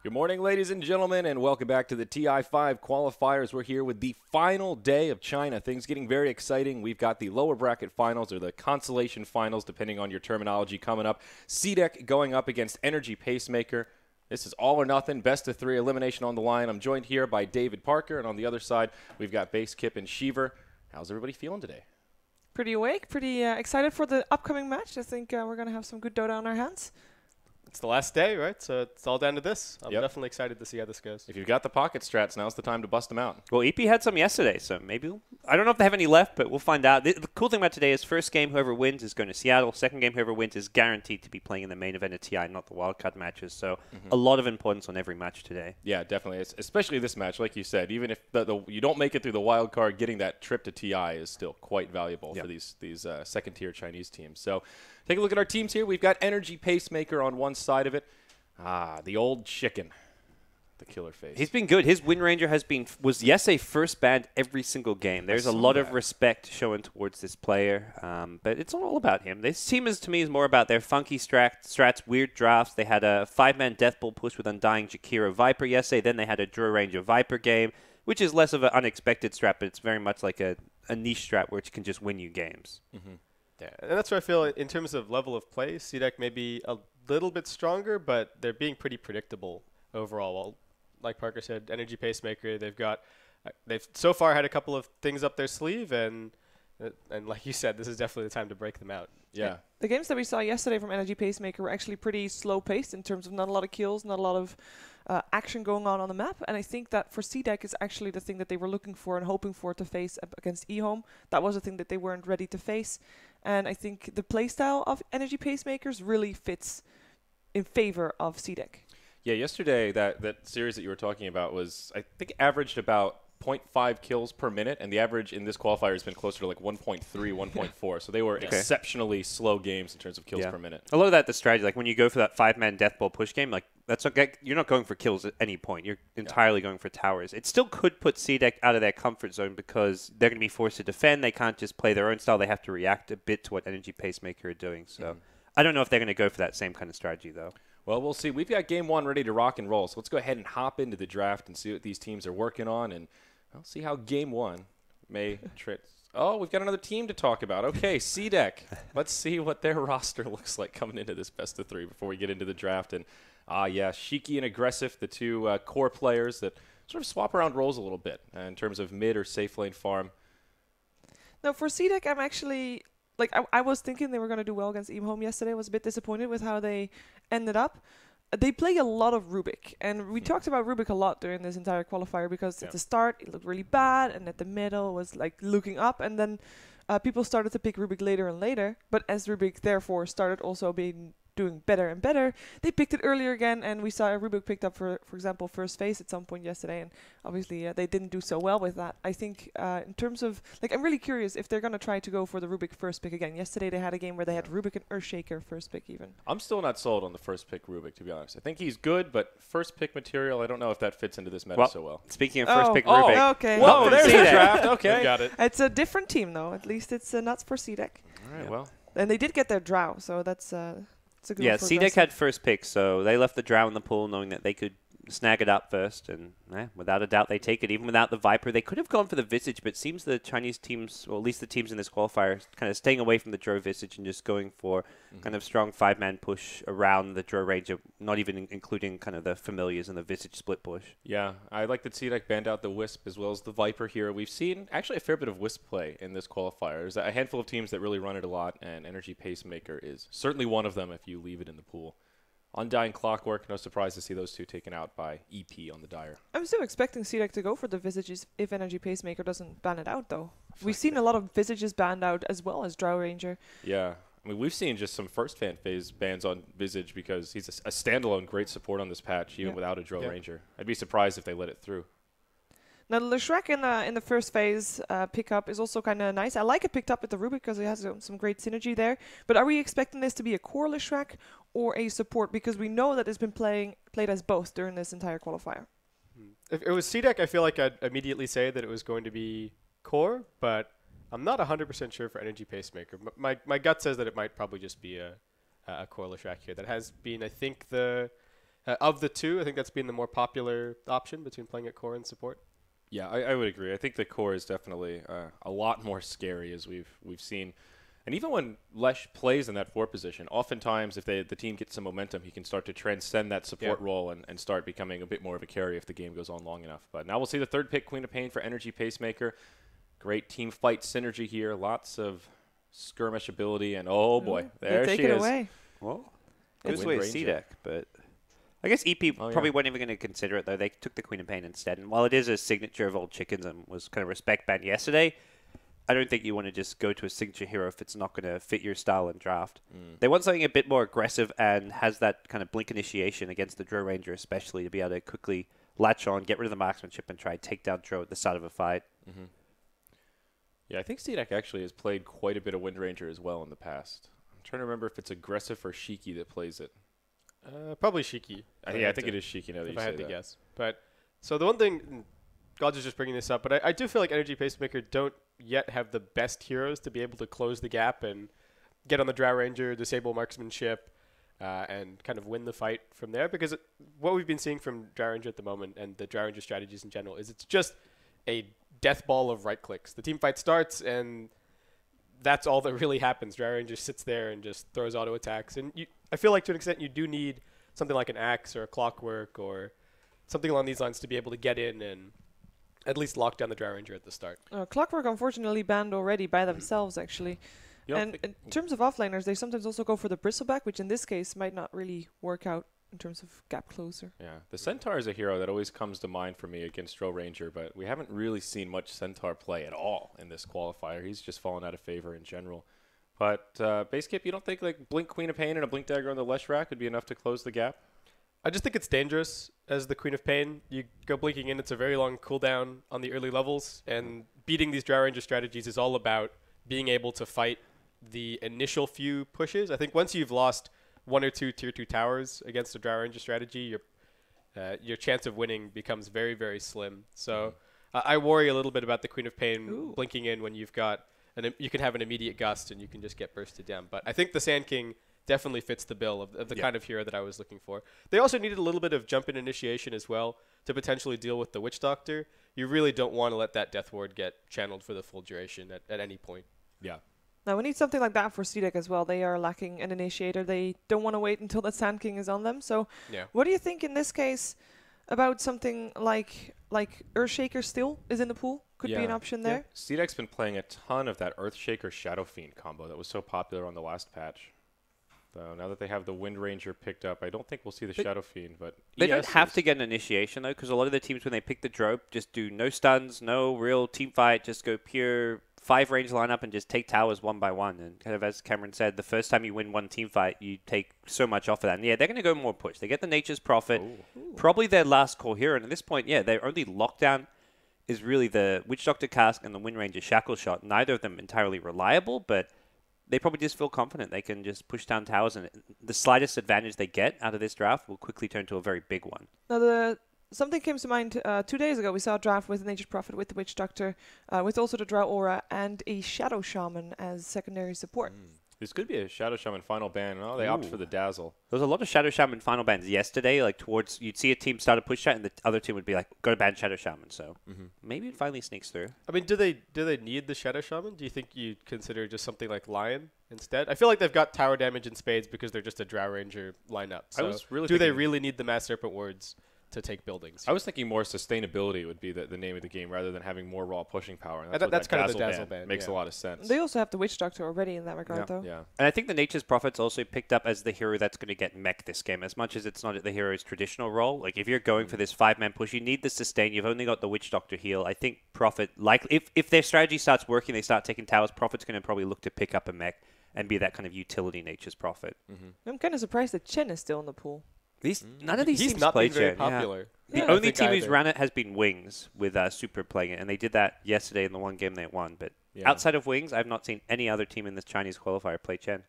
Good morning, ladies and gentlemen, and welcome back to the TI5 Qualifiers. We're here with the final day of China. Things getting very exciting. We've got the lower bracket finals, or the consolation finals, depending on your terminology, coming up. CDEC going up against Energy Pacemaker. This is all or nothing, best of three, elimination on the line. I'm joined here by David Parker, and on the other side, we've got Base Kip and Sheever. How's everybody feeling today? Pretty awake, pretty excited for the upcoming match. I think we're going to have some good Dota on our hands. It's the last day, right? So it's all down to this. I'm Yep. definitely excited to see how this goes. If you've got the pocket strats, now's the time to bust them out. Well, EP had some yesterday, so maybe I don't know if they have any left, but we'll find out. The cool thing about today is first game, whoever wins is going to Seattle. Second game, whoever wins is guaranteed to be playing in the main event of TI, not the wildcard matches. So a lot of importance on every match today. Yeah, definitely. Especially this match, like you said. Even if you don't make it through the wild card, getting that trip to TI is still quite valuable for these second-tier Chinese teams. So take a look at our teams here. We've got Energy Pacemaker on one side of it. The old chicken. The killer face. He's been good. His Wind Ranger was yesterday first banned every single game. There's a lot of respect shown towards this player, but it's not all about him. This team to me is more about their funky strats, weird drafts. They had a 5-man Death Ball push with Undying Jakiro Viper yesterday. Then they had a Draw Ranger Viper game, which is less of an unexpected strat, but it's very much like a niche strat which can just win you games. Mm-hmm. Yeah, and that's where I feel in terms of level of play, CDEC may be a little bit stronger, but they're being pretty predictable overall. Well, like Parker said, Energy Pacemaker, they've so far had a couple of things up their sleeve, and like you said, this is definitely the time to break them out. Yeah. The games that we saw yesterday from Energy Pacemaker were actually pretty slow-paced in terms of not a lot of kills, not a lot of action going on the map. And I think that for CDEC is actually the thing that they were looking for and hoping for to face against eHome. That was the thing that they weren't ready to face. And I think the playstyle of Energy Pacemakers really fits in favor of CDEC. Yeah, yesterday, that series that you were talking about was, I think, averaged about 0.5 kills per minute, and the average in this qualifier has been closer to like 1.3, 1.4. So they were exceptionally slow games in terms of kills per minute. A lot of that, the strategy, like when you go for that 5-man Death Ball push game, like that's okay. You're not going for kills at any point. You're entirely going for towers. It still could put CDEC out of their comfort zone because they're going to be forced to defend. They can't just play their own style. They have to react a bit to what Energy Pacemaker are doing. So I don't know if they're going to go for that same kind of strategy, though. Well, we'll see. We've got game one ready to rock and roll. So let's go ahead and hop into the draft and see what these teams are working on, and see how game one may trip. Oh, we've got another team to talk about. Okay, CDEC. Let's see what their roster looks like coming into this best of three before we get into the draft. And, Shiki and Aggressive, the two core players that sort of swap around roles a little bit in terms of mid or safe lane farm. Now, for CDEC, I'm actually... I was thinking they were going to do well against eHome yesterday. I was a bit disappointed with how they ended up. They play a lot of Rubik, and we talked about Rubik a lot during this entire qualifier because at the start it looked really bad, and at the middle was like looking up, and then people started to pick Rubik later and later. But as Rubik therefore started also doing better and better, they picked it earlier again, and we saw Rubik picked up for example first phase at some point yesterday, and obviously they didn't do so well with that. I think in terms of I'm really curious if they're going to try to go for the Rubik first pick again. Yesterday they had a game where they had Rubik and Earthshaker first pick even. I'm still not sold on the first pick Rubik, to be honest. I think he's good, but first pick material, I don't know if that fits into this meta so well. Speaking of first pick Rubik. Okay. Whoa, there's the draft. Okay. Got it. It's a different team though. At least it's not for CDEC. All right, well. And they did get their Drow, so that's it's a good one for CDEC Aggressive. had first pick, so they left the Drow in the pool knowing that they could snag it up first, and without a doubt they take it. Even without the Viper, they could have gone for the Visage, but it seems the Chinese teams, or at least the teams in this qualifier, kind of staying away from the Drow Visage and just going for kind of strong 5-man push around the Drow Ranger, not even including kind of the Familiars and the Visage split push. Yeah, I like that CDEC banned out the Wisp as well as the Viper here. We've seen actually a fair bit of Wisp play in this qualifier. There's a handful of teams that really run it a lot, and Energy Pacemaker is certainly one of them if you leave it in the pool. Undying Clockwork, no surprise to see those two taken out by EP on the Dire. I'm still expecting CDEC to go for the Visages if Energy Pacemaker doesn't ban it out, though. We've seen a lot of Visages banned out as well as Drow Ranger. Yeah. I mean, we've seen just some first fan phase bans on Visage because he's a standalone great support on this patch, even without a Drow Ranger. I'd be surprised if they let it through. Now, the Shrek in the first phase pickup is also kind of nice. I like it picked up with the Rubik because it has some great synergy there. But are we expecting this to be a core Shrek or a support? Because we know that it's been played as both during this entire qualifier. If it was CDEC, I feel like I'd immediately say that it was going to be core, but I'm not 100% sure for Energy Pacemaker. My gut says that it might probably just be a core Shrek here. That has been, I think, the Of the two, I think that's been the more popular option between playing at core and support. Yeah, I would agree. I think the core is definitely a lot more scary, as we've seen. And even when Lesh plays in that 4 position, oftentimes if the team gets some momentum, he can start to transcend that support role and start becoming a bit more of a carry if the game goes on long enough. But now we'll see the 3rd pick, Queen of Pain for Energy Pacemaker. Great team fight synergy here. Lots of skirmish ability. And oh boy, there take she it is. away. Well, Good goes away Wind Ranger. CDEC, but I guess EP probably yeah. weren't even going to consider it, though. They took the Queen of Pain instead. And while it is a signature of Old Chickens and was kind of respect banned yesterday, I don't think you want to just go to a signature hero if it's not going to fit your style and draft. They want something a bit more aggressive and has that kind of blink initiation against the Drow Ranger especially to be able to quickly latch on, get rid of the marksmanship, and try to take down Drow at the start of a fight. Yeah, I think CDEC actually has played quite a bit of Wind Ranger as well in the past. I'm trying to remember if it's aggressive or Shiki that plays it. Probably Shiki. I think it is Shiki now that If you I say had to that. guess. But so the one thing, God's is just bringing this up, but I do feel like Energy Pacemaker don't yet have the best heroes to be able to close the gap and get on the Drow Ranger, disable marksmanship, and kind of win the fight from there. Because what we've been seeing from Drow Ranger at the moment and the Drow Ranger strategies in general is it's just a death ball of right clicks. The team fight starts and that's all that really happens. Drow Ranger sits there and just throws auto attacks. And I feel like to an extent you do need something like an axe or a clockwork or something along these lines to be able to get in and at least lock down the Drow Ranger at the start. Clockwork unfortunately banned already by themselves actually. You don't And think- in terms of offlaners, they sometimes also go for the bristleback, which in this case might not really work out in terms of gap closer. Yeah, the Centaur is a hero that always comes to mind for me against Drow Ranger, but we haven't really seen much Centaur play at all in this qualifier. He's just fallen out of favor in general. But Basecamp, you don't think like Blink Queen of Pain and a Blink Dagger on the Lesh rack would be enough to close the gap? I just think it's dangerous as the Queen of Pain. You go blinking in, it's a very long cooldown on the early levels, and beating these Drow Ranger strategies is all about being able to fight the initial few pushes. I think once you've lost 1 or 2 tier 2 towers against a Drow Ranger strategy, your chance of winning becomes very, very slim. So I worry a little bit about the Queen of Pain blinking in when you've got, you can have an immediate gust and you can just get bursted down. But I think the Sand King definitely fits the bill of the kind of hero that I was looking for. They also needed a little bit of jump in initiation as well to potentially deal with the Witch Doctor. You really don't want to let that Death Ward get channeled for the full duration at any point. Yeah. Now we need something like that for CDEC as well. They are lacking an initiator. They don't want to wait until the Sand King is on them. So what do you think in this case about something like Earthshaker still is in the pool? Could be an option there. CDEC's been playing a ton of that Earthshaker Shadow Fiend combo that was so popular on the last patch. So now that they have the Wind Ranger picked up, I don't think we'll see the Shadow Fiend, but They don't ES have is- to get an initiation, though, because a lot of the teams, when they pick the Drope, just do no stuns, no real team fight, just go pure 5 range lineup and just take towers one by one. And kind of as Cameron said, the first time you win one team fight, you take so much off of that. And yeah, they're going to go more push. They get the Nature's Prophet, probably their last core hero. And at this point, their only lockdown is really the Witch Doctor Cask and the Wind Ranger Shackle Shot. Neither of them entirely reliable, but they probably just feel confident they can just push down towers, and the slightest advantage they get out of this draft will quickly turn to a very big one. Now something came to mind 2 days ago. We saw a draft with the Nature's Prophet, with the Witch Doctor, with also the Drow Aura and a Shadow Shaman as secondary support. This could be a Shadow Shaman final ban. Oh, they opt for the Dazzle. There was a lot of Shadow Shaman final bans yesterday, like you'd see a team start a push chat and the other team would be like, go to ban Shadow Shaman. So maybe it finally sneaks through. I mean, do they need the Shadow Shaman? Do you think you'd consider just something like Lion instead? I feel like they've got tower damage in spades because they're just a Drow Ranger lineup. So was really do they thinking- really need the Mass Serpent Words to take buildings? I was thinking more sustainability would be the name of the game rather than having more raw pushing power. And That's what kind that of the Dazzle ban, makes yeah. a lot of sense. They also have the Witch Doctor already in that regard, though. Yeah. And I think the Nature's Prophet's also picked up as the hero that's going to get mech this game, as much as it's not the hero's traditional role. Like, if you're going for this 5-man push, you need the sustain. You've only got the Witch Doctor heal. I think Prophet, if their strategy starts working, they start taking towers, Prophet's going to probably look to pick up a mech and be that kind of utility Nature's Prophet. I'm kind of surprised that Chen is still in the pool. None of these He's teams not play been very Chen. popular. The Yeah. I only think team who's either. ran it has been Wings with Super playing it, and they did that yesterday in the one game they won. But Yeah. outside of Wings, I've not seen any other team in this Chinese qualifier play Chen.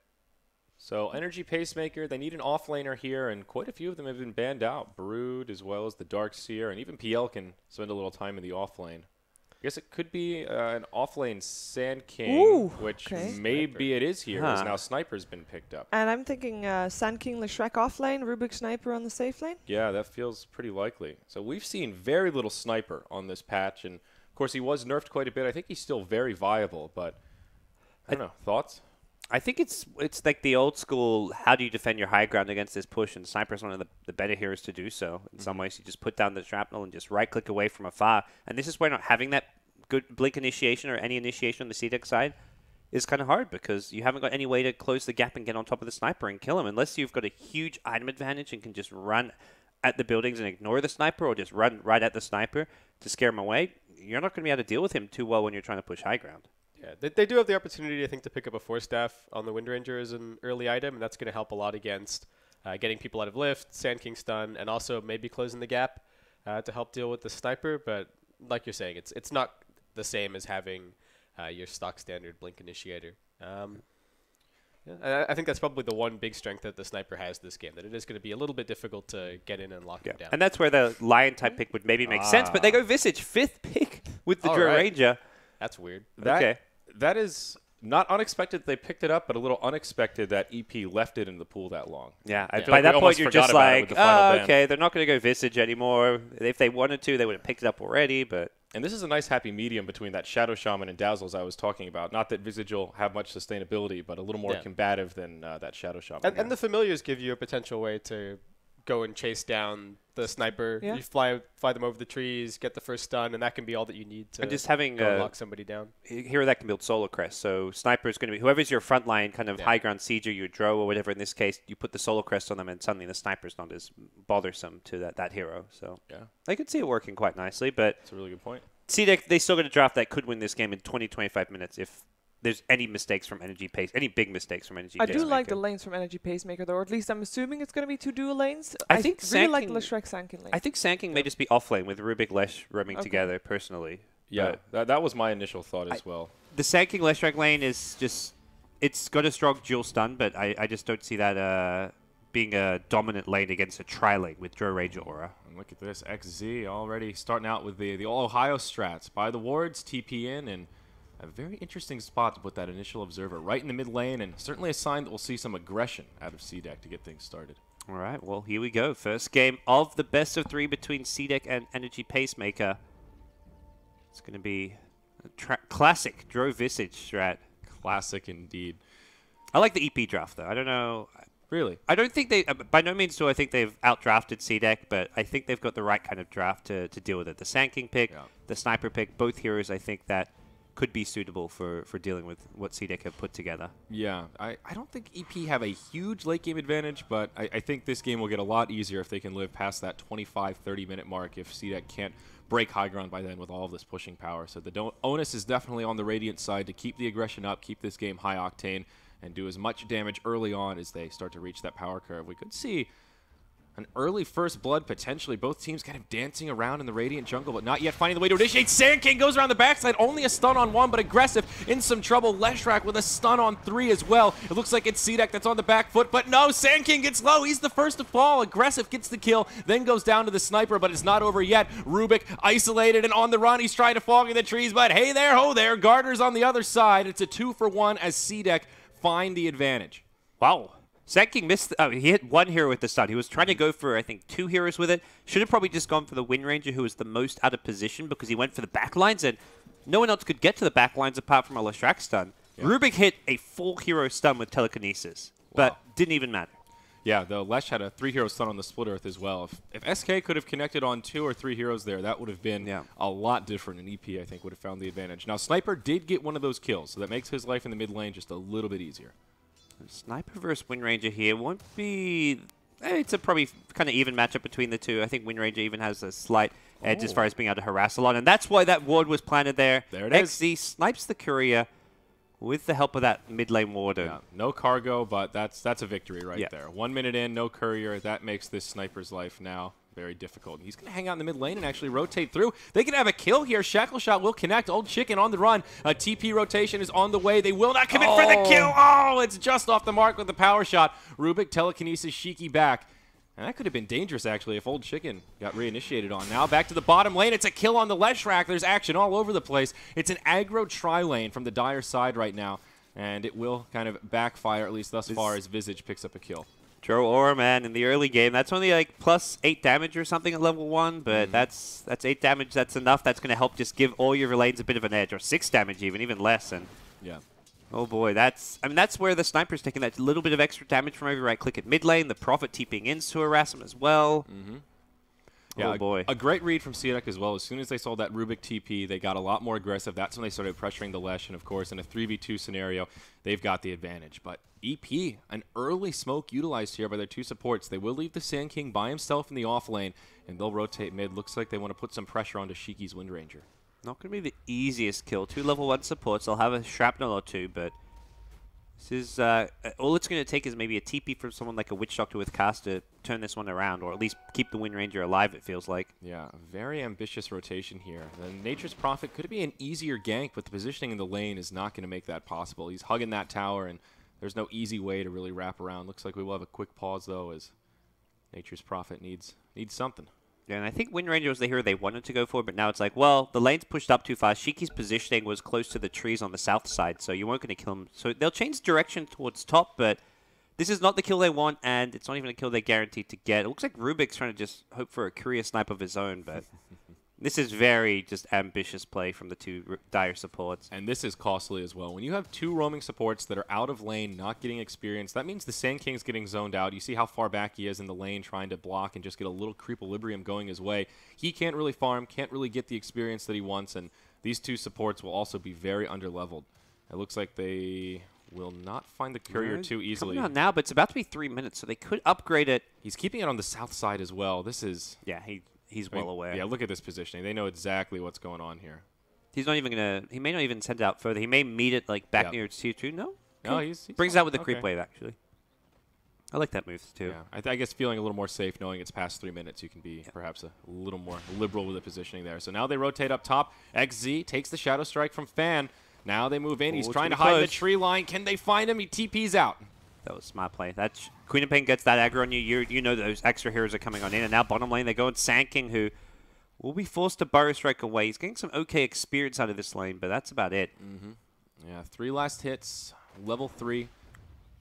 So Energy Pacemaker, they need an offlaner here, and quite a few of them have been banned out. Brood, as well as the Dark Seer, and even PL can spend a little time in the offlane. guess it could be an offlane Sand King, Ooh, which okay. maybe it is here, as Huh. now Sniper's been picked up. And I'm thinking Sand King Leshrek off lane, Rubik Sniper on the safe lane. Yeah, that feels pretty likely. So we've seen very little Sniper on this patch, and of course he was nerfed quite a bit. I think he's still very viable, but I don't know. Thoughts? I think it's like the old school, how do you defend your high ground against this push? And Sniper's one of the better heroes to do so. In some ways, you just put down the shrapnel and just right-click away from afar. And this is where not having that good blink initiation or any initiation on the CDEC side is kind of hard because you haven't got any way to close the gap and get on top of the Sniper and kill him. Unless you've got a huge item advantage and can just run at the buildings and ignore the Sniper or just run right at the Sniper to scare him away, you're not going to be able to deal with him too well when you're trying to push high ground. Yeah, they do have the opportunity, I think, to pick up a Force Staff on the Wind Ranger as an early item, and that's going to help a lot against getting people out of lift, Sand King stun, and also maybe closing the gap to help deal with the Sniper. But like you're saying, it's not the same as having your stock standard Blink Initiator. I think that's probably the one big strength that the Sniper has this game, that it is going to be a little bit difficult to get in and lock him down. And that's where the Lion type pick would maybe make sense, but they go Visage, 5th pick with the Drow Ranger. That's weird. That is not unexpected that they picked it up, but a little unexpected that EP left it in the pool that long. Yeah, I feel by like we that almost point, you're forgot just about it with like, the final ban. okay, they're not going to go Visage anymore. If they wanted to, they would have picked it up already, but... And this is a nice happy medium between that Shadow Shaman and Dazzles I was talking about. Not that Visage will have much sustainability, but a little more combative than that Shadow Shaman. And the Familiars give you a potential way to go and chase down the Sniper. Yeah. You fly them over the trees, get the first stun, and that can be all that you need to And just having go and lock somebody down. Hero that can build Solar Crest. So Sniper is going to be whoever's your frontline kind of high ground sieger, your Drow or whatever. In this case, you put the Solar Crest on them, and suddenly the Sniper's not as bothersome to that hero. So I could see it working quite nicely. But that's a really good point. CDEC, they still got a draft that could win this game in 20-25 minutes if there's any mistakes from Energy Pace, any big mistakes from Energy I Pacemaker. do like the lanes from Energy Pacemaker, though. Or at least I'm assuming it's going to be 2 dual lanes. I think really like Sand the King- Leshrek Sand King lane. I think Sand King may just be off lane with Rubik Lesh roaming Okay. together, personally. Yeah, that was my initial thought as well. The Sand King Leshrek lane is just... It's got a strong dual stun, but I just don't see that being a dominant lane against a tri-lane with Drow Ranger Aura. And look at this, XZ already starting out with the All-Ohio strats. By the wards, TP in, and a very interesting spot to put that initial observer right in the mid lane, and certainly a sign that we'll see some aggression out of CDEC to get things started. All right, well, here we go. First game of the best of 3 between CDEC and Energy Pacemaker. It's going to be a classic Drow Visage strat. Classic indeed. I like the EP draft, though. I don't know. Really? I don't think they, by no means do I think they've outdrafted CDEC, but I think they've got the right kind of draft to deal with it. The Sand King pick, the Sniper pick, both heroes I think that could be suitable for dealing with what CDEC have put together. Yeah, I don't think EP have a huge late game advantage, but I think this game will get a lot easier if they can live past that 25-30 minute mark if CDEC can't break high ground by then with all of this pushing power. So the onus is definitely on the Radiant side to keep the aggression up, keep this game high octane, and do as much damage early on as they start to reach that power curve. We could see an early first blood, potentially. Both teams kind of dancing around in the Radiant jungle, but not yet finding the way to initiate. Sand King goes around the backside. Only a stun on 1, but aggressive. In some trouble. Leshrak with a stun on 3 as well. It looks like it's CDEC that's on the back foot, but no, Sand King gets low. He's the first to fall. Aggressive gets the kill, then goes down to the Sniper, but it's not over yet. Rubik isolated and on the run. He's trying to fog in the trees, but hey there, ho there. Garter's on the other side. It's a 2-for-1 as CDEC find the advantage. Wow. Sand King missed. He hit 1 hero with the stun. He was trying to go for, I think, 2 heroes with it. Should have probably just gone for the Wind Ranger, who was the most out of position because he went for the backlines, and no one else could get to the backlines apart from a Leshrak stun. Yeah. Rubik hit a full hero stun with telekinesis, but didn't even matter. Yeah, though Lesh had a 3-hero stun on the Split Earth as well. If SK could have connected on 2 or 3 heroes there, that would have been a lot different, and EP, I think, would have found the advantage. Now, Sniper did get one of those kills, so that makes his life in the mid lane just a little bit easier. Sniper versus Wind Ranger here won't be... It's a probably kind of even matchup between the two. I think Wind Ranger even has a slight edge as far as being able to harass a lot, and that's why that ward was planted there. There it is. XZ snipes the courier with the help of that mid lane warden. Yeah, no cargo, but that's a victory right there. 1 minute in, no courier. That makes this Sniper's life now very difficult. And he's going to hang out in the mid lane and actually rotate through. They can have a kill here. Shackle Shot will connect. Old Chicken on the run. A TP rotation is on the way. They will not commit for the kill. Oh, it's just off the mark with the power shot. Rubik telekinesis Shiki back. And that could have been dangerous, actually, if Old Chicken got reinitiated on. Now back to the bottom lane. It's a kill on the Leshrac. There's action all over the place. It's an aggro tri-lane from the Dire side right now. And it will kind of backfire, at least thus far, as Visage picks up a kill. Joe Aura, man, in the early game, that's only like plus 8 damage or something at level 1, but that's 8 damage. That's enough. That's going to help just give all your lanes a bit of an edge, or 6 damage even less. And yeah. Oh boy, that's where the sniper's taking that little bit of extra damage from every right click at mid lane. The Prophet TPing in to harass him as well. Yeah, oh boy. A great read from CDEC as well. As soon as they saw that Rubik TP, they got a lot more aggressive. That's when they started pressuring the Lesh, and of course, in a 3v2 scenario, they've got the advantage. But EP, an early smoke utilized here by their 2 supports. They will leave the Sand King by himself in the off lane, and they'll rotate mid. Looks like they want to put some pressure onto Shiki's Wind Ranger. Not going to be the easiest kill. 2 level 1 supports. They'll have a shrapnel or 2, but this is all it's going to take is maybe a TP from someone like a Witch Doctor with cast to turn this one around, or at least keep the Wind Ranger alive, it feels like. Yeah, very ambitious rotation here. The Nature's Prophet could be an easier gank, but the positioning in the lane is not going to make that possible. He's hugging that tower, and there's no easy way to really wrap around. Looks like we will have a quick pause, though, as Nature's Prophet needs something. Yeah, and I think Wind Ranger was the hero they wanted to go for, but now it's like, well, the lane's pushed up too fast. Shiki's positioning was close to the trees on the south side, so you weren't going to kill him. So they'll change direction towards top, but this is not the kill they want, and it's not even a kill they're guaranteed to get. It looks like Rubik's trying to just hope for a courier snipe of his own, but this is very just ambitious play from the 2 Dire supports. And this is costly as well. When you have 2 roaming supports that are out of lane, not getting experience, that means the Sand King's getting zoned out. You see how far back he is in the lane trying to block and just get a little creep-equilibrium going his way. He can't really farm, can't really get the experience that he wants, and these 2 supports will also be very underleveled. It looks like they will not find the courier too easily. Coming out now, but it's about to be 3 minutes, so they could upgrade it. He's keeping it on the south side as well. This is... Yeah, he's well aware. Yeah, look at this positioning. They know exactly what's going on here. He's not even going to... He may not even send it out further. He may meet it like back near tier 2. No? No, he's brings it out with the creep wave, actually. I like that move, too. Yeah, I guess feeling a little more safe knowing it's past 3 minutes, you can be perhaps a little more liberal with the positioning there. So now they rotate up top. XZ takes the Shadow Strike from Fan. Now they move in. He's trying to hide in the tree line. Can they find him? He TP's out. That was a smart play. That's Queen of Pain gets that aggro on you. You know those extra heroes are coming on in. And now bottom lane, they go in Sand King, who will be forced to Burrow Strike away. He's getting some okay experience out of this lane, but that's about it. Yeah, 3 last hits, level 3.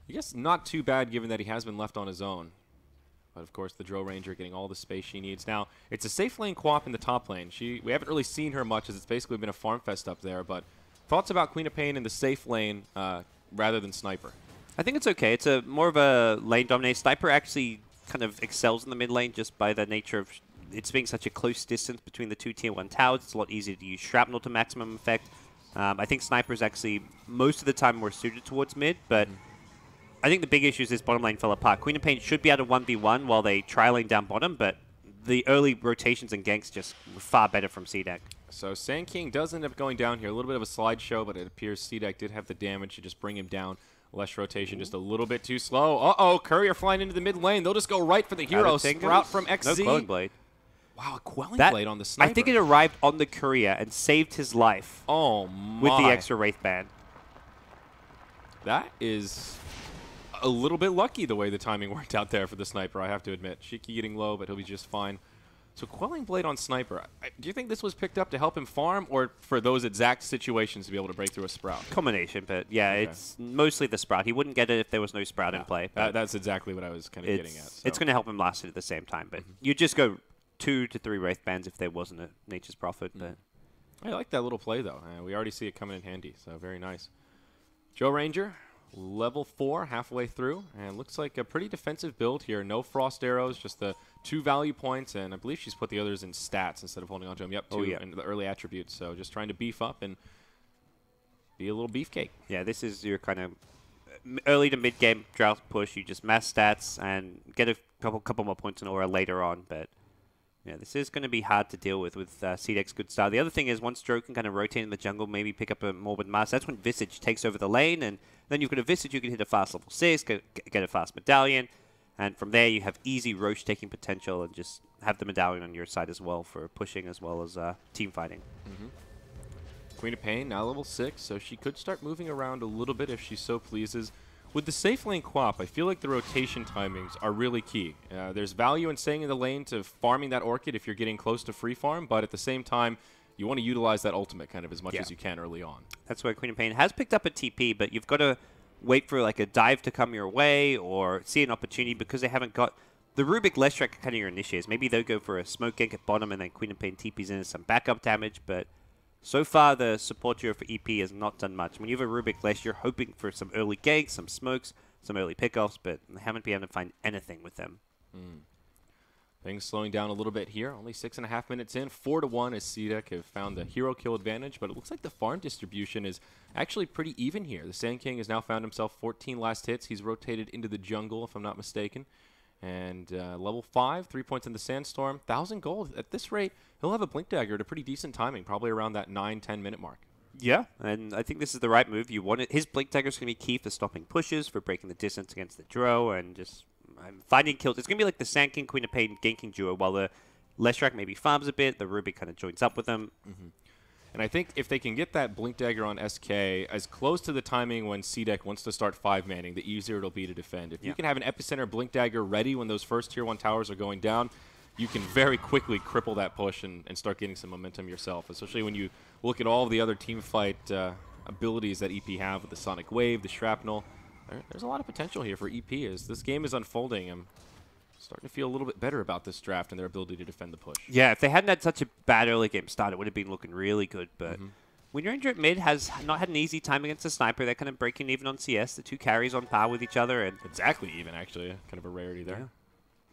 I guess not too bad given that he has been left on his own. But, of course, the Drow Ranger getting all the space she needs. Now, it's a safe lane co-op in the top lane. We haven't really seen her much as it's basically been a farm fest up there. But thoughts about Queen of Pain in the safe lane rather than Sniper? I think it's okay. It's more of a lane dominated. Sniper actually kind of excels in the mid lane just by the nature of it's being such a close distance between the 2 tier 1 towers. It's a lot easier to use Shrapnel to maximum effect. I think Sniper is actually most of the time more suited towards mid, but I think the big issue is this bottom lane fell apart. Queen of Pain should be able to 1v1 while they try lane down bottom, but the early rotations and ganks just were far better from CDEC. So Sand King does end up going down here. A little bit of a slideshow, but it appears CDEC did have the damage to just bring him down. Less rotation, just a little bit too slow. Uh-oh, Courier flying into the mid lane. They'll just go right for the hero. Sprout from XZ. No Quelling Blade. Wow, a Quelling Blade on the Sniper. I think it arrived on the Courier and saved his life. Oh, my. With the extra Wraith Band. That is a little bit lucky the way the timing worked out there for the Sniper, I have to admit. Shiki getting low, but he'll be just fine. So Quelling Blade on Sniper, do you think this was picked up to help him farm or for those exact situations to be able to break through a Sprout? Combination, but yeah, okay. It's mostly the Sprout. He wouldn't get it if there was no Sprout in play. That's exactly what I was kind of getting at. So. It's going to help him last it at the same time, but you just go 2 to 3 Wraith Bands if there wasn't a Nature's Prophet. But I like that little play, though. We already see it coming in handy, so very nice. Joe Ranger, level 4, halfway through, and looks like a pretty defensive build here. No Frost Arrows, just the 2 value points, and I believe she's put the others in stats instead of holding on to them. Yep, 2 in the early attributes, so just trying to beef up and be a little beefcake. Yeah, this is your kind of early to mid-game drought push. You just mass stats and get a couple more points in aura later on, but yeah, this is going to be hard to deal with CDEC's good start. The other thing is once Drow can kind of rotate in the jungle, maybe pick up a Morbid Mass, that's when Visage takes over the lane, and then you've got a Visage, you can hit a fast level 6, get a fast Medallion, and from there you have easy Roche taking potential and just have the Medallion on your side as well for pushing as well as team fighting. Queen of Pain, now level 6, so she could start moving around a little bit if she so pleases. With the safe lane quap, I feel like the rotation timings are really key. There's value in staying in the lane to farming that Orchid if you're getting close to free farm, but at the same time, you want to utilize that ultimate kind of as much as you can early on. That's why Queen of Pain has picked up a TP, but you've got to wait for like a dive to come your way or see an opportunity because they haven't got the Rubik Leshrac kind of your initiators. Maybe they'll go for a smoke gank at bottom and then Queen of Pain TPs in as some backup damage, but so far the support hero for EP has not done much. When you have a Rubik Lesh, you're hoping for some early ganks, some smokes, some early pickoffs, but they haven't been able to find anything with them. Things slowing down a little bit here. Only 6.5 minutes in. 4-1 as CDEC have found the hero kill advantage, but it looks like the farm distribution is actually pretty even here. The Sand King has now found himself 14 last hits. He's rotated into the jungle, if I'm not mistaken. And level 5, 3 points in the Sandstorm. 1,000 gold. At this rate, he'll have a Blink Dagger at a pretty decent timing, probably around that 9-10 minute mark. Yeah, and I think this is the right move. You want it. His Blink Dagger is going to be key for stopping pushes, for breaking the distance against the Dro, and just finding kills. It's going to be like the Sand King, Queen of Pain ganking duo, while the Leshrac maybe farms a bit, the Rubik kind of joins up with them. And I think if they can get that Blink Dagger on SK as close to the timing when CDEC wants to start 5-manning, the easier it'll be to defend. If you can have an Epicenter Blink Dagger ready when those first Tier 1 towers are going down, you can very quickly cripple that push and start getting some momentum yourself, especially when you look at all of the other team fight abilities that EP have with the Sonic Wave, the Shrapnel. There's a lot of potential here for EP as this game is unfolding. I'm starting to feel a little bit better about this draft and their ability to defend the push. Yeah, if they hadn't had such a bad early game start, it would have been looking really good. But Wind Ranger at mid has not had an easy time against the Sniper. They're kind of breaking even on CS. The two carries on par with each other. And exactly even, actually. Kind of a rarity there.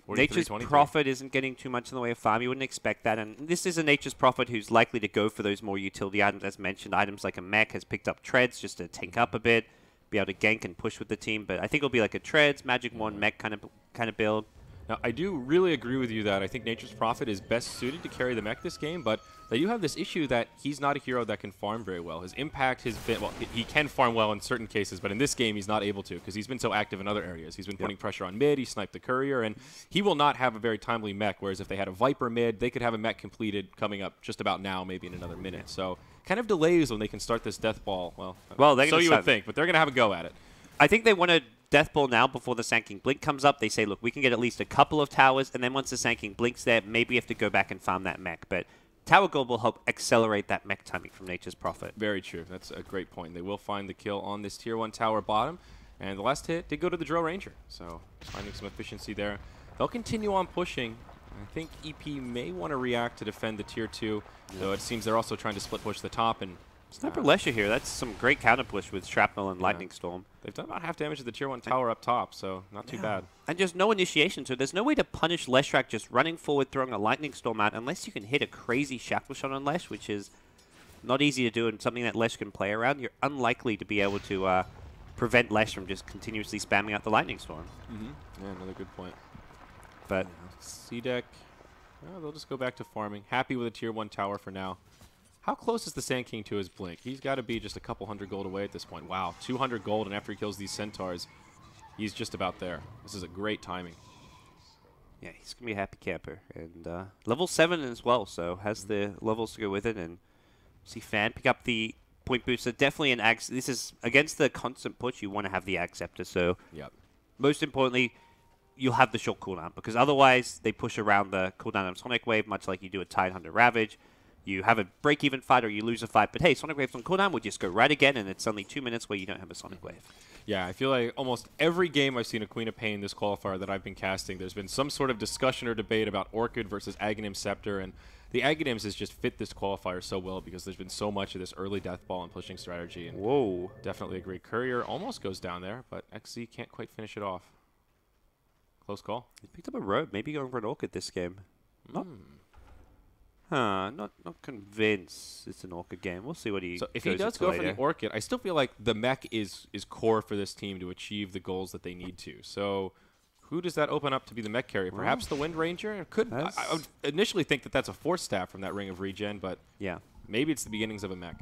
Yeah. Nature's Prophet isn't getting too much in the way of farm. You wouldn't expect that. And this is a Nature's Prophet who's likely to go for those more utility items. As mentioned, items like a mech has picked up treads just to tank up a bit, be able to gank and push with the team. But I think it'll be like a treads, Magic Wand, mech kind of build. Now, I do really agree with you that I think Nature's Prophet is best suited to carry the mech this game, but they do have this issue that he's not a hero that can farm very well. His impact has been, well, he can farm well in certain cases, but in this game he's not able to because he's been so active in other areas. He's been putting pressure on mid, he sniped the courier, and he will not have a very timely mech, whereas if they had a Viper mid, they could have a mech completed coming up just about now, maybe in another minute. So kind of delays when they can start this death ball. Well so you would think, but they're going to have a go at it. I think they want to Death Ball now before the Sand King Blink comes up. They say, look, we can get at least a couple of towers, and then once the Sand King Blink's there, maybe we have to go back and farm that mech. But Tower Gold will help accelerate that mech timing from Nature's Prophet. Very true. That's a great point. They will find the kill on this Tier 1 tower bottom, and the last hit did go to the Drill Ranger, so finding some efficiency there. They'll continue on pushing. I think EP may want to react to defend the Tier 2, though it seems they're also trying to split push the top. And Sniper Lesher here, that's some great counter push with Shrapnel and Lightning Storm. They've done about half damage to the Tier 1 tower up top, so not too bad. And just no initiation, so there's no way to punish Leshrac just running forward, throwing a Lightning Storm out, unless you can hit a crazy Shackle Shot on Lesh, which is not easy to do and something that Lesh can play around. You're unlikely to be able to prevent Lesh from just continuously spamming out the Lightning Storm. Yeah, another good point. But CDEC, they'll just go back to farming. Happy with a Tier 1 tower for now. How close is the Sand King to his Blink? He's got to be just a couple hundred gold away at this point. Wow, 200 gold, and after he kills these Centaurs, he's just about there. This is a great timing. Yeah, he's going to be a happy camper. And level 7 as well, so has the levels to go with it. And see Fan pick up the point booster. Definitely an Ag. This is against the constant push, you want to have the Ag Scepter. So most importantly, you'll have the short cooldown, because otherwise they push around the cooldown of Sonic Wave, much like you do a Tidehunter Ravage. You have a break-even fight or you lose a fight, but hey, Sonic Wave's on cooldown, we'll just go right again, and it's only 2 minutes where you don't have a Sonic Wave. Yeah, I feel like almost every game I've seen a Queen of Pain this qualifier that I've been casting, there's been some sort of discussion or debate about Orchid versus Aghanim Scepter, and the Aghanims has just fit this qualifier so well because there's been so much of this early death ball and pushing strategy. And whoa. Definitely agree. Courier almost goes down there, but XZ can't quite finish it off. Close call. He picked up a road, maybe going for an Orchid this game. Not convinced it's an Orchid game. We'll see what he. So if he does go for the Orchid, I still feel like the mech is core for this team to achieve the goals that they need to. So who does that open up to be the mech carrier? Perhaps the Wind Ranger? I would initially think that that's a Force Staff from that Ring of Regen, but maybe it's the beginnings of a mech.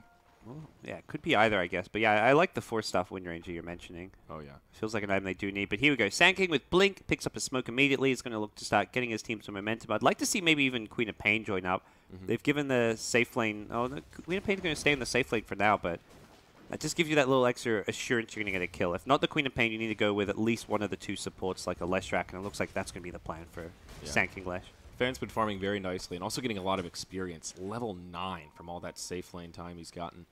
Well, yeah, it could be either, I guess. But yeah, I like the 4-staff Wind Ranger you're mentioning. Oh, yeah. Feels like an item they do need. But here we go. Sand King with Blink, picks up a smoke immediately. He's going to look to start getting his team some momentum. I'd like to see maybe even Queen of Pain join up. They've given the safe lane. Oh, the Queen of Pain is going to stay in the safe lane for now, but That just gives you that little extra assurance you're going to get a kill. If not the Queen of Pain, you need to go with at least one of the two supports, like a Leshrac, and it looks like that's going to be the plan for Sand King Lesh. Fan's been farming very nicely and also getting a lot of experience. Level 9 from all that safe lane time he's gotten.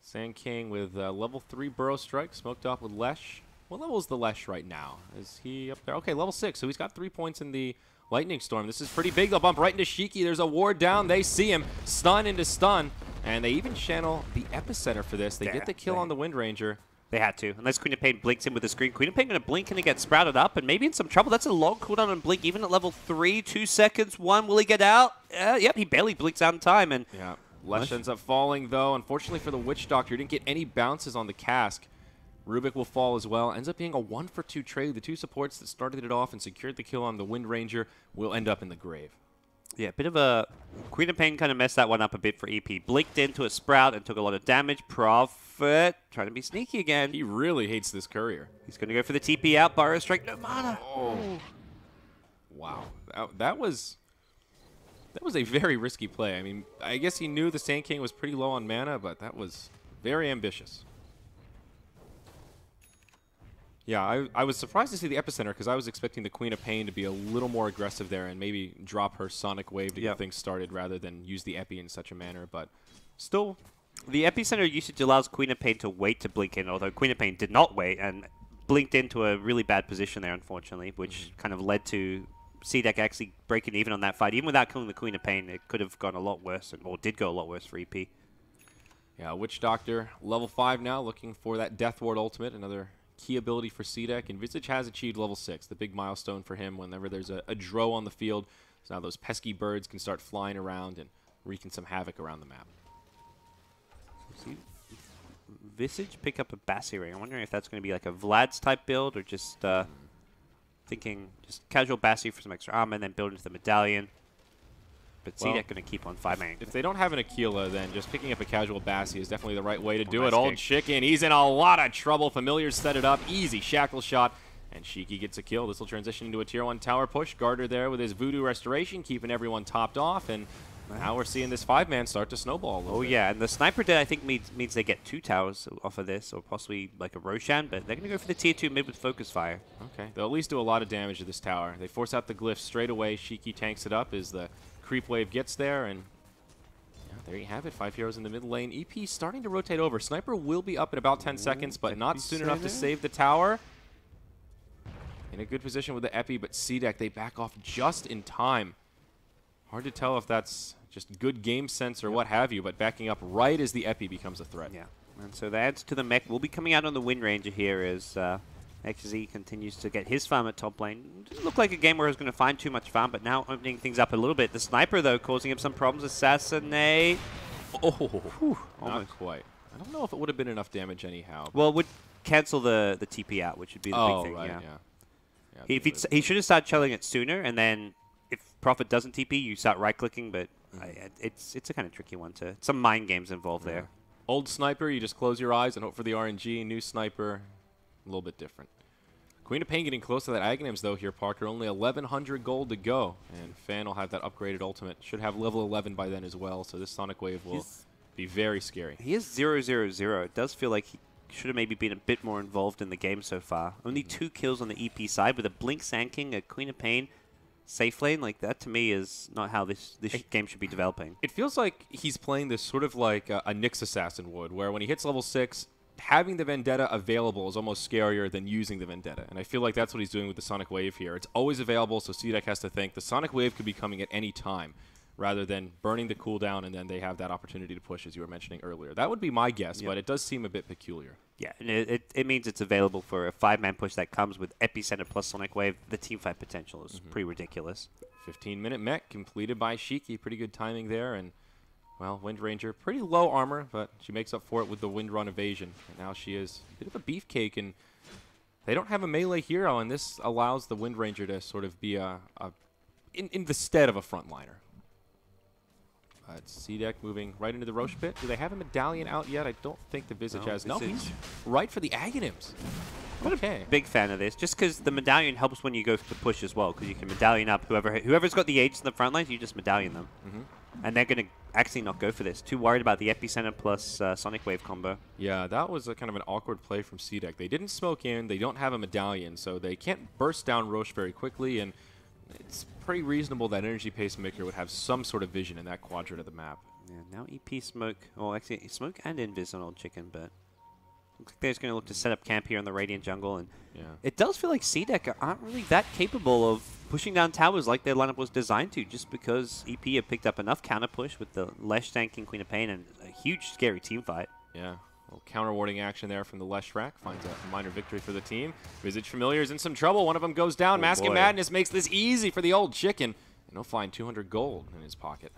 Sand King with level 3 Burrow Strike, smoked off with Lesh. What level is the Lesh right now? Is he up there? Okay, level 6, so he's got 3 points in the Lightning Storm. This is pretty big. They'll bump right into Shiki. There's a ward down. They see him. Stun into stun. And they even channel the Epicenter for this. They get the kill on the Wind Ranger. They had to. Unless Queen of Pain blinks in with the screen. Queen of Pain going to blink and get sprouted up and maybe in some trouble. That's a long cooldown on blink, even at level 3. 2 seconds. 1. Will he get out? Yep, he barely blinks out in time. And yeah, Lesh ends up falling, though. Unfortunately for the Witch Doctor, he didn't get any bounces on the cask. Rubik will fall as well. Ends up being a 1-for-2 trade. The two supports that started it off and secured the kill on the Wind Ranger will end up in the grave. Yeah, a bit of a... Queen of Pain kind of messed that one up a bit for EP. Blinked into a Sprout and took a lot of damage. Prophet trying to be sneaky again. He really hates this courier. He's going to go for the TP out. Burrow Strike, no mana. Oh. Wow. That was a very risky play. I mean, I guess he knew the Sand King was pretty low on mana, but that was very ambitious. Yeah, I was surprised to see the Epicenter because I was expecting the Queen of Pain to be a little more aggressive there and maybe drop her Sonic Wave to get things started rather than use the Epi in such a manner. But still, the Epicenter usage allows Queen of Pain to wait to blink in, although Queen of Pain did not wait and blinked into a really bad position there, unfortunately, which kind of led to CDEC actually breaking even on that fight. Even without killing the Queen of Pain, it could have gone a lot worse, or did go a lot worse for EP. Yeah, Witch Doctor, level 5 now, looking for that Death Ward ultimate, another key ability for CDEC, and Visage has achieved level 6, the big milestone for him whenever there's a Dro on the field. So now those pesky birds can start flying around and wreaking some havoc around the map. See, Visage pick up a Bassi Ring. I'm wondering if that's going to be like a Vlad's type build or just thinking just casual Bassi for some extra armor and then build into the medallion. But Well, CDEC going to keep on 5-manning. If they don't have an Aquila, then just picking up a casual Bassi is definitely the right way to do it. Old Chicken, he's in a lot of trouble. Familiars set it up. Easy shackle shot. And Shiki gets a kill. This will transition into a tier 1 tower push. Garter there with his Voodoo Restoration, keeping everyone topped off. And now we're seeing this 5-man start to snowball a little bit. Yeah, and the Sniper Dead I think means they get 2 towers off of this, or possibly like a Roshan, but they're going to go for the tier 2 mid with Focus Fire. Okay, they'll at least do a lot of damage to this tower. They force out the glyph straight away. Shiki tanks it up as the creep wave gets there, and yeah, there you have it. 5 heroes in the mid lane. EP starting to rotate over. Sniper will be up in about 10 seconds, but not soon enough to save the tower. In a good position with the Epi, but CDEC, they back off just in time. Hard to tell if that's just good game sense or what have you, but backing up right as the Epi becomes a threat. Yeah, and so the adds to the mech will be coming out on the Wind Ranger here as XZ continues to get his farm at top lane. Didn't look like a game where he was going to find too much farm, but now opening things up a little bit. The Sniper, though, causing him some problems. Assassinate. Oh, whew, not quite. I don't know if it would have been enough damage anyhow. Well, it would cancel the TP out, which would be the big thing. Right, yeah. He should have started chilling it sooner, and then if Prophet doesn't TP, you start right-clicking, but it's a kind of tricky one. Some mind games involved there. Old Sniper, you just close your eyes and hope for the RNG. New Sniper, a little bit different. Queen of Pain getting close to that Aghanims, though, here, Parker. Only 1,100 gold to go. And Fan will have that upgraded ultimate. Should have level 11 by then as well, so this Sonic Wave will be very scary. He is 0-0-0. It does feel like he should have maybe been a bit more involved in the game so far. Only 2 kills on the EP side with a Blink Sand King, a Queen of Pain, safe lane. Like, that to me is not how this game should be developing. It feels like he's playing this sort of like a Nyx Assassin would, where when he hits level 6, having the Vendetta available is almost scarier than using the Vendetta. And I feel like that's what he's doing with the Sonic Wave here. It's always available, so CDEC has to think the Sonic Wave could be coming at any time, rather than burning the cooldown and then they have that opportunity to push, as you were mentioning earlier. That would be my guess, but it does seem a bit peculiar. Yeah, and it means it's available for a 5-man push that comes with Epicenter plus Sonic Wave. The team fight potential is pretty ridiculous. 15-minute mech completed by Shiki. Pretty good timing there, and well, Wind Ranger, pretty low armor, but she makes up for it with the Wind Run evasion. And now she is a bit of a beefcake, and they don't have a melee hero, and this allows the Wind Ranger to sort of be in the stead of a frontliner. CDEC moving right into the Roche pit. Do they have a medallion out yet? I don't think the Visage has. No, he's right for the Aghanims. Okay. Big fan of this, just because the medallion helps when you go to push as well, because you can medallion up whoever's got the H in the front lines, you just medallion them. And they're going to actually not go for this. Too worried about the Epicenter plus Sonic Wave combo. Yeah, that was a kind of an awkward play from CDEC. They didn't smoke in, they don't have a medallion, so they can't burst down Roche very quickly, and it's pretty reasonable that Energy Pacemaker would have some sort of vision in that quadrant of the map. Yeah, now EP Smoke, well actually Smoke and Invis on Old Chicken, but looks like they're just going to look to set up camp here in the Radiant jungle, and it does feel like CDEC aren't really that capable of pushing down towers like their lineup was designed to, just because EP have picked up enough counter push with the Lesh tanking Queen of Pain and a huge scary team fight. Yeah, a little counter-warding action there from the Lesh rack. Finds a minor victory for the team. Visage Familiar's in some trouble. One of them goes down. Mask of Madness makes this easy for the Old Chicken. And he'll find 200 gold in his pocket.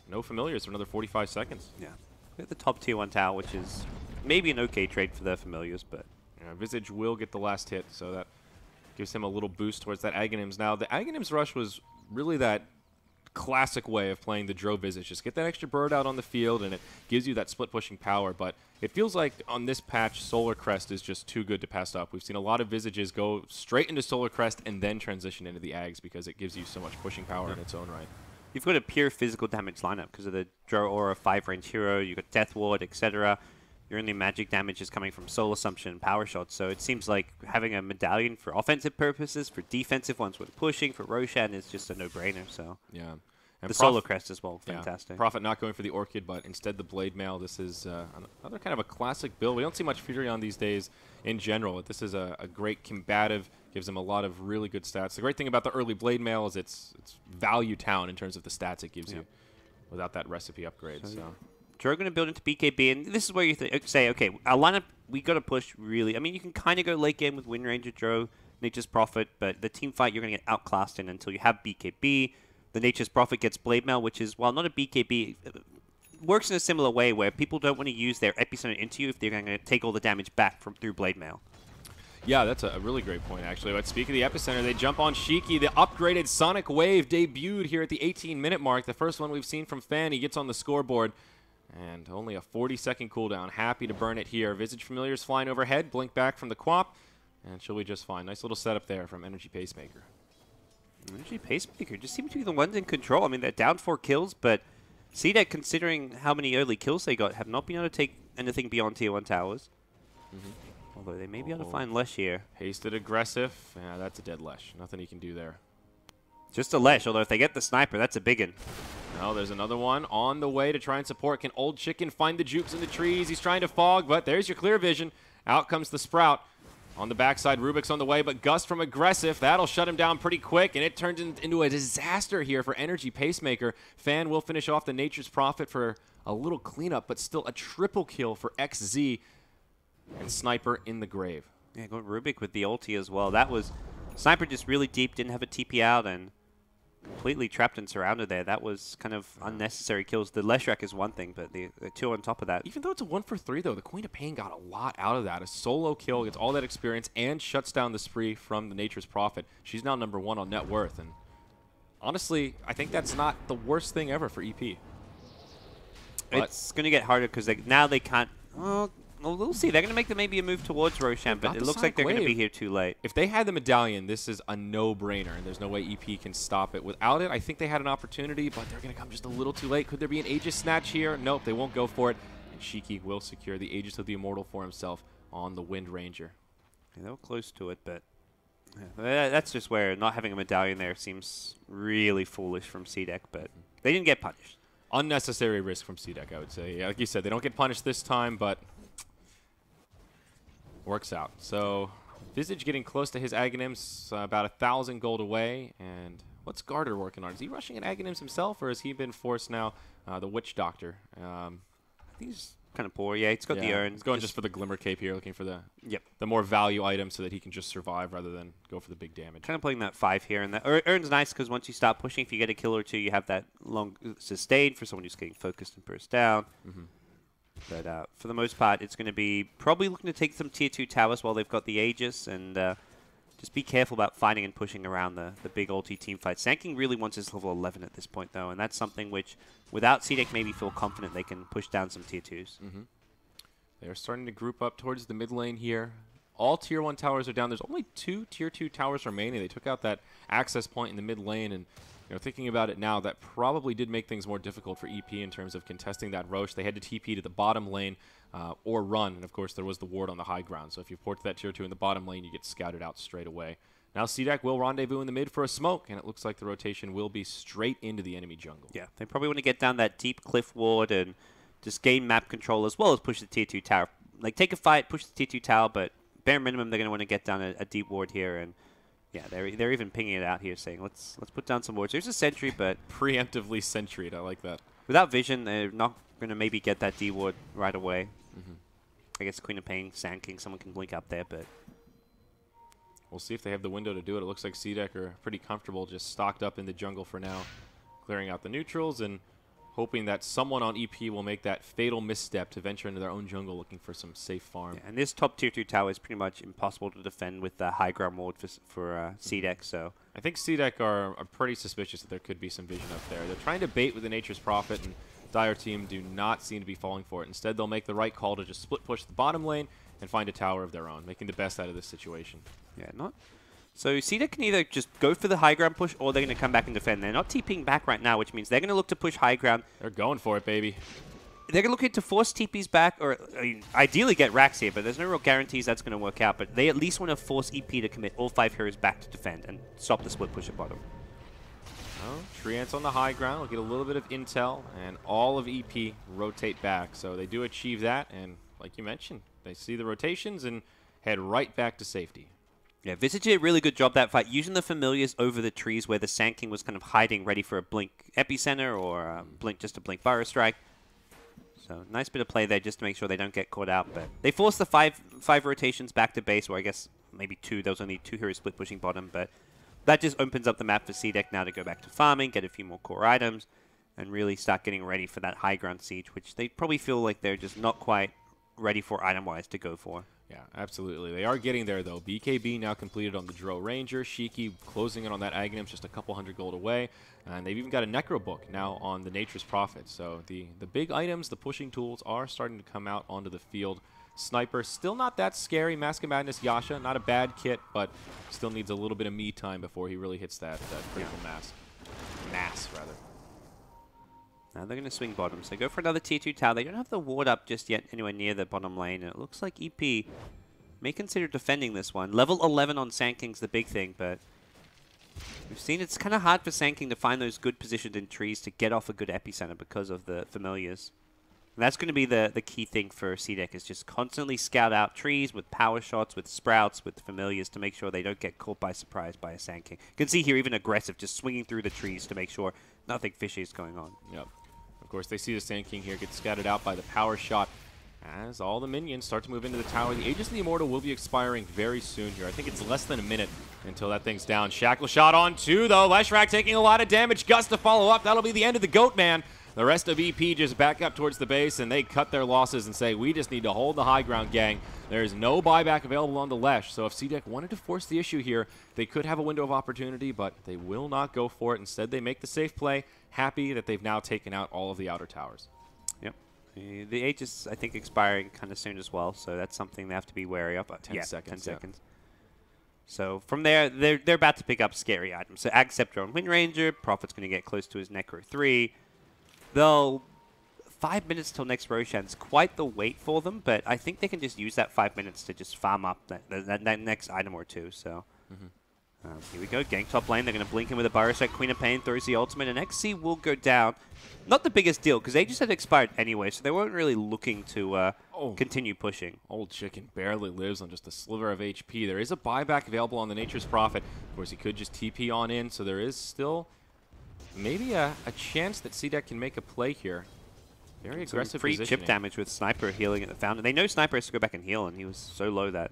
No Familiars for another 45 seconds. Yeah, we have the top tier 1 tower, which is maybe an okay trade for the Familiars, but... Yeah, Visage will get the last hit, so that gives him a little boost towards that Aghanims. Now, the Aghanims rush was really that classic way of playing the Dro Visage. Just get that extra bird out on the field, and it gives you that split-pushing power. But it feels like on this patch, Solar Crest is just too good to pass up. We've seen a lot of Visages go straight into Solar Crest and then transition into the Ags because it gives you so much pushing power in its own right. You've got a pure physical damage lineup because of the Dro Aura 5-range hero, you've got Death Ward, etc. Your only magic damage is coming from Soul Assumption, Power Shots, so it seems like having a medallion for offensive purposes, for defensive ones when pushing, for Roshan is just a no-brainer, so... Yeah. And the Solar Crest as well, fantastic. Yeah. Prophet not going for the Orchid, but instead the Blade Mail. This is another kind of a classic build. We don't see much Furion these days in general. This is a great combative, gives him a lot of really good stats. The great thing about the early Blade Mail is it's value town in terms of the stats it gives you without that recipe upgrade. So. Dro going to build into BKB, and this is where you say, okay, our lineup, we got to push really. I mean, you can kind of go late game with Wind Ranger, Dro, Nature's Prophet, but the team fight, you're going to get outclassed in until you have BKB. The Nature's Prophet gets Blade Mail, which is, while not a BKB, works in a similar way where people don't want to use their Epicenter into you if they're going to take all the damage back through Blade Mail. Yeah, that's a really great point, actually. But speaking of the Epicenter, they jump on Shiki. The upgraded Sonic Wave debuted here at the 18-minute mark. The first one we've seen from Fan. He gets on the scoreboard. And only a 40-second cooldown. Happy to burn it here. Visage Familiar's flying overhead. Blink back from the Quap. And she'll be just fine. Nice little setup there from Energy Pacemaker. Energy Pacemaker just seem to be the ones in control. I mean, they're down 4 kills, but CDEC, considering how many early kills they got, have not been able to take anything beyond Tier 1 towers. Although they may be able to find Lesh here. Hasted aggressive. Yeah, that's a dead Lesh. Nothing he can do there. Just a Lesh, although if they get the sniper, that's a big one. Now there's another one on the way to try and support. Can Old Chicken find the jukes in the trees? He's trying to fog, but there's your clear vision. Out comes the Sprout. On the backside, Rubik's on the way, but Gust from aggressive. That'll shut him down pretty quick, and it turns into a disaster here for Energy Pacemaker. Fan will finish off the Nature's Prophet for a little cleanup, but still a triple kill for XZ. And Sniper in the grave. Yeah, got Rubik with the ulti as well. That was... Sniper just really deep, didn't have a TP out, and completely trapped and surrounded there. That was kind of unnecessary kills. The Leshrac is one thing, but the two on top of that. Even though it's a 1 for 3, though, the Queen of Pain got a lot out of that. A solo kill, gets all that experience, and shuts down the spree from the Nature's Prophet. She's now #1 on net worth, and honestly, I think that's not the worst thing ever for EP. But it's going to get harder because now they can't... Well, we'll see. They're going to make maybe a move towards Roshan, but it looks like they're going to be here too late. If they had the medallion, this is a no-brainer, and there's no way EP can stop it. Without it, I think they had an opportunity, but they're going to come just a little too late. Could there be an Aegis snatch here? Nope, they won't go for it. And Shiki will secure the Aegis of the Immortal for himself on the Wind Ranger. Yeah, they were close to it, but that's just where not having a medallion there seems really foolish from CDEC, but they didn't get punished. Unnecessary risk from CDEC, I would say. Yeah, like you said, they don't get punished this time, but... works out. So Visage getting close to his Aghanims, about 1,000 gold away. And what's Garter working on? Is he rushing at Aghanims himself, or has he been forced now? The Witch Doctor. He's kind of poor. Yeah, he's got the urn. He's going just for the Glimmer Cape here, looking for the more value item so that he can just survive rather than go for the big damage. Kind of playing that 5 here. And that urn's nice because once you start pushing, if you get a kill or two, you have that long sustain for someone who's getting focused and burst down. But for the most part, it's going to be probably looking to take some Tier 2 towers while they've got the Aegis, and just be careful about fighting and pushing around the big ulti team fight. Sanking really wants his level 11 at this point, though, and that's something which, without CDEC, maybe feel confident they can push down some Tier 2s. They're starting to group up towards the mid lane here. All Tier 1 towers are down. There's only 2 Tier 2 towers remaining. They took out that access point in the mid lane, and Thinking about it now, that probably did make things more difficult for EP in terms of contesting that Roche. They had to TP to the bottom lane or run, and of course there was the ward on the high ground. So if you port to that tier 2 in the bottom lane, you get scouted out straight away. Now CDEC will rendezvous in the mid for a smoke, and it looks like the rotation will be straight into the enemy jungle. Yeah, they probably want to get down that deep cliff ward and just gain map control as well as push the tier 2 tower. Like, take a fight, push the tier 2 tower, but bare minimum they're going to want to get down a deep ward here. And yeah, they're even pinging it out here, saying let's put down some wards. There's a sentry, but Preemptively sentryed, I like that. without vision, they're not going to maybe get that D ward right away. I guess Queen of Pain, Sand King, someone can blink up there, but we'll see if they have the window to do it. It looks like CDEC are pretty comfortable just stocked up in the jungle for now, clearing out the neutrals and hoping that someone on EP will make that fatal misstep to venture into their own jungle looking for some safe farm. yeah, and this top tier 2 tower is pretty much impossible to defend with the high ground ward for CDEC, so I think CDEC are pretty suspicious that there could be some vision up there. They're trying to bait with the Nature's Prophet, and Dire team do not seem to be falling for it. Instead, they'll make the right call to just split push the bottom lane and find a tower of their own, making the best out of this situation. yeah, not. So CDEC can either just go for the high ground push or they're going to come back and defend. They're not TPing back right now, which means they're going to look to push high ground. They're going for it, baby. They're going to look to force TPs back, or ideally get racks here, but there's no real guarantees that's going to work out. But they at least want to force EP to commit all 5 heroes back to defend and stop the split push at bottom. Well, Treants on the high ground will get a little bit of intel, and all of EP rotate back. So they do achieve that, and like you mentioned, they see the rotations and head right back to safety. Yeah, Visage did a really good job that fight, using the familiars over the trees where the Sand King was kind of hiding, ready for a blink epicenter or blink just a blink burrow strike. So nice bit of play there just to make sure they don't get caught out. But they forced the five rotations back to base, or I guess maybe 2. There was only 2 heroes split pushing bottom, but that just opens up the map for CDEC now to go back to farming, get a few more core items, and really start getting ready for that high ground siege, which they probably feel like they're just not quite ready for item-wise to go for. Yeah, absolutely. They are getting there, though. BKB now completed on the Dro Ranger. Shiki closing in on that Aghanim's just a couple hundred gold away. And they've even got a Necro Book now on the Nature's Prophet. So the big items, the pushing tools, are starting to come out onto the field. Sniper, still not that scary. Mask of Madness Yasha, not a bad kit, but still needs a little bit of me time before he really hits that critical mass. Mass, rather. Now they're going to swing bottom, so go for another tier 2 tower. They don't have the ward up just yet anywhere near the bottom lane, and it looks like EP may consider defending this one. Level 11 on Sand King's the big thing, but we've seen it's kind of hard for Sand King to find those good positions in trees to get off a good epicenter because of the familiars. And that's going to be the key thing for CDEC, is just constantly scout out trees with power shots, with sprouts, with familiars to make sure they don't get caught by surprise by a Sand King. You can see here even aggressive, just swinging through the trees to make sure nothing fishy is going on. Yep. Of course, they see the Sand King here get scattered out by the power shot as all the minions start to move into the tower. The Aegis of the Immortal will be expiring very soon here. I think it's less than a minute until that thing's down. Shackle shot on 2, though. Leshrac taking a lot of damage. Gus to follow up. That'll be the end of the Goat Man. The rest of EP just back up towards the base, and they cut their losses and say, we just need to hold the high ground, gang. There's no buyback available on the Lesh, so if CDEC wanted to force the issue here, they could have a window of opportunity, but they will not go for it. Instead, they make the safe play, happy that they've now taken out all of the outer towers. Yep. The Aegis, I think, expiring kind of soon as well, so that's something they have to be wary of. 10 seconds. 10 seconds. So from there, they're about to pick up scary items. So Ag Scepter on Wind Ranger, Prophet's going to get close to his Necro 3. Though 5 minutes till next Roshan's quite the wait for them, but I think they can just use that 5 minutes to just farm up that next item or two. So here we go, gank top lane. They're going to blink in with a Burrow Strike. Queen of Pain throws the ultimate, and XC will go down. Not the biggest deal, because they just had expired anyway, so they weren't really looking to continue pushing. Old Chicken barely lives on just a sliver of HP. There is a buyback available on the Nature's Prophet. Of course, he could just TP on in, so there is still maybe a chance that CDEC can make a play here. Very aggressive free positioning. chip damage with Sniper healing at the fountain. They know Sniper has to go back and heal, and he was so low that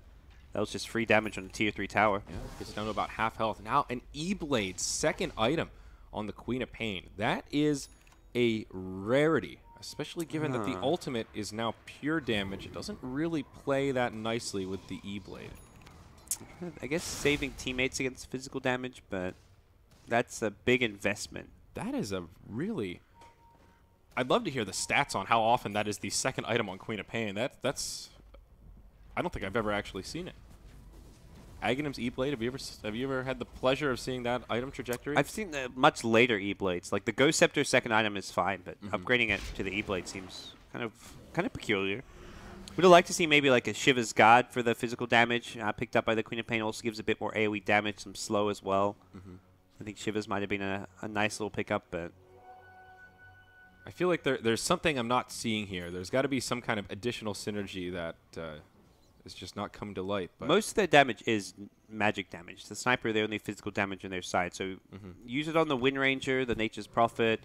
was just free damage on the tier 3 tower. Yeah, gets down to about half health. Now an E-Blade, second item on the Queen of Pain. That is a rarity, especially given that the ultimate is now pure damage. It doesn't really play that nicely with the E-Blade. I guess saving teammates against physical damage, but that's a big investment. That is a really... I'd love to hear the stats on how often that is the second item on Queen of Pain. That's... I don't think I've ever actually seen it. Aghanim's E-Blade, have you ever had the pleasure of seeing that item trajectory? I've seen the much later E-Blades. Like the Ghost Scepter second item is fine, but upgrading it to the E-Blade seems kind of peculiar. Would have liked to see maybe like a Shiva's Guard for the physical damage picked up by the Queen of Pain. Also gives a bit more AoE damage, some slow as well. I think Shiva's might have been a nice little pickup, but I feel like there's something I'm not seeing here. There's got to be some kind of additional synergy that is just not coming to light. But most of their damage is magic damage. The Sniper, the only physical damage on their side. So use it on the Wind Ranger, the Nature's Prophet,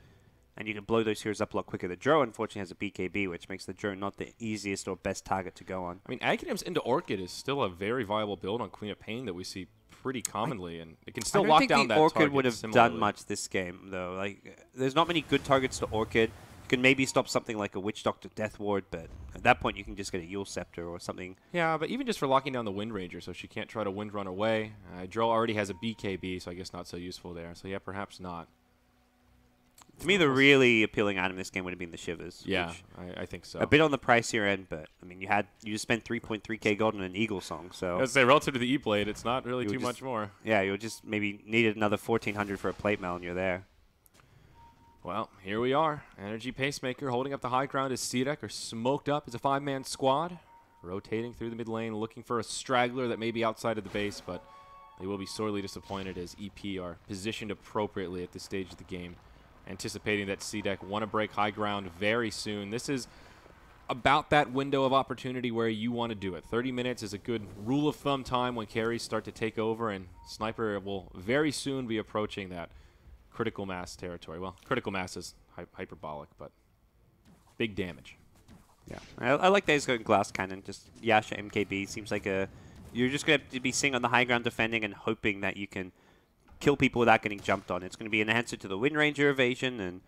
and you can blow those heroes up a lot quicker. The Drone, unfortunately, has a BKB, which makes the Drone not the easiest or best target to go on. I mean, Aghanim's into Orchid is still a very viable build on Queen of Pain that we see pretty commonly, and it can still lock down that I don't think the Orchid target would have similarly. done much this game, though. Like, there's not many good targets to Orchid. You can maybe stop something like a Witch Doctor Death Ward, but at that point you can just get a Yule Scepter or something. Yeah, but even just for locking down the Wind Ranger so she can't try to Wind Run away. Droll already has a BKB, so I guess not so useful there. So yeah, perhaps not. To me, the really appealing item in this game would have been the Shivers. Yeah, I think so. A bit on the pricier end, but I mean, you just spent 3.3k gold on an Eagle Song, so I would say relative to the E-Blade, it's not really too much more. Yeah, you'll just maybe needed another 1,400 for a plate mail, and you're there. Well, here we are. Energy Pacemaker holding up the high ground as CDEC are smoked up as a 5-man squad, rotating through the mid lane, looking for a straggler that may be outside of the base, but they will be sorely disappointed as EP are positioned appropriately at this stage of the game, anticipating that CDEC want to break high ground very soon. This is about that window of opportunity where you want to do it. 30 minutes is a good rule of thumb time when carries start to take over, and Sniper will very soon be approaching that critical mass territory. Well, critical mass is hyperbolic, but big damage. Yeah, I like that he's going Glass Cannon. Just Yasha MKB seems like you're just going to have to be sitting on the high ground defending and hoping that you can kill people without getting jumped on. It's going to be an answer to the Wind Ranger evasion and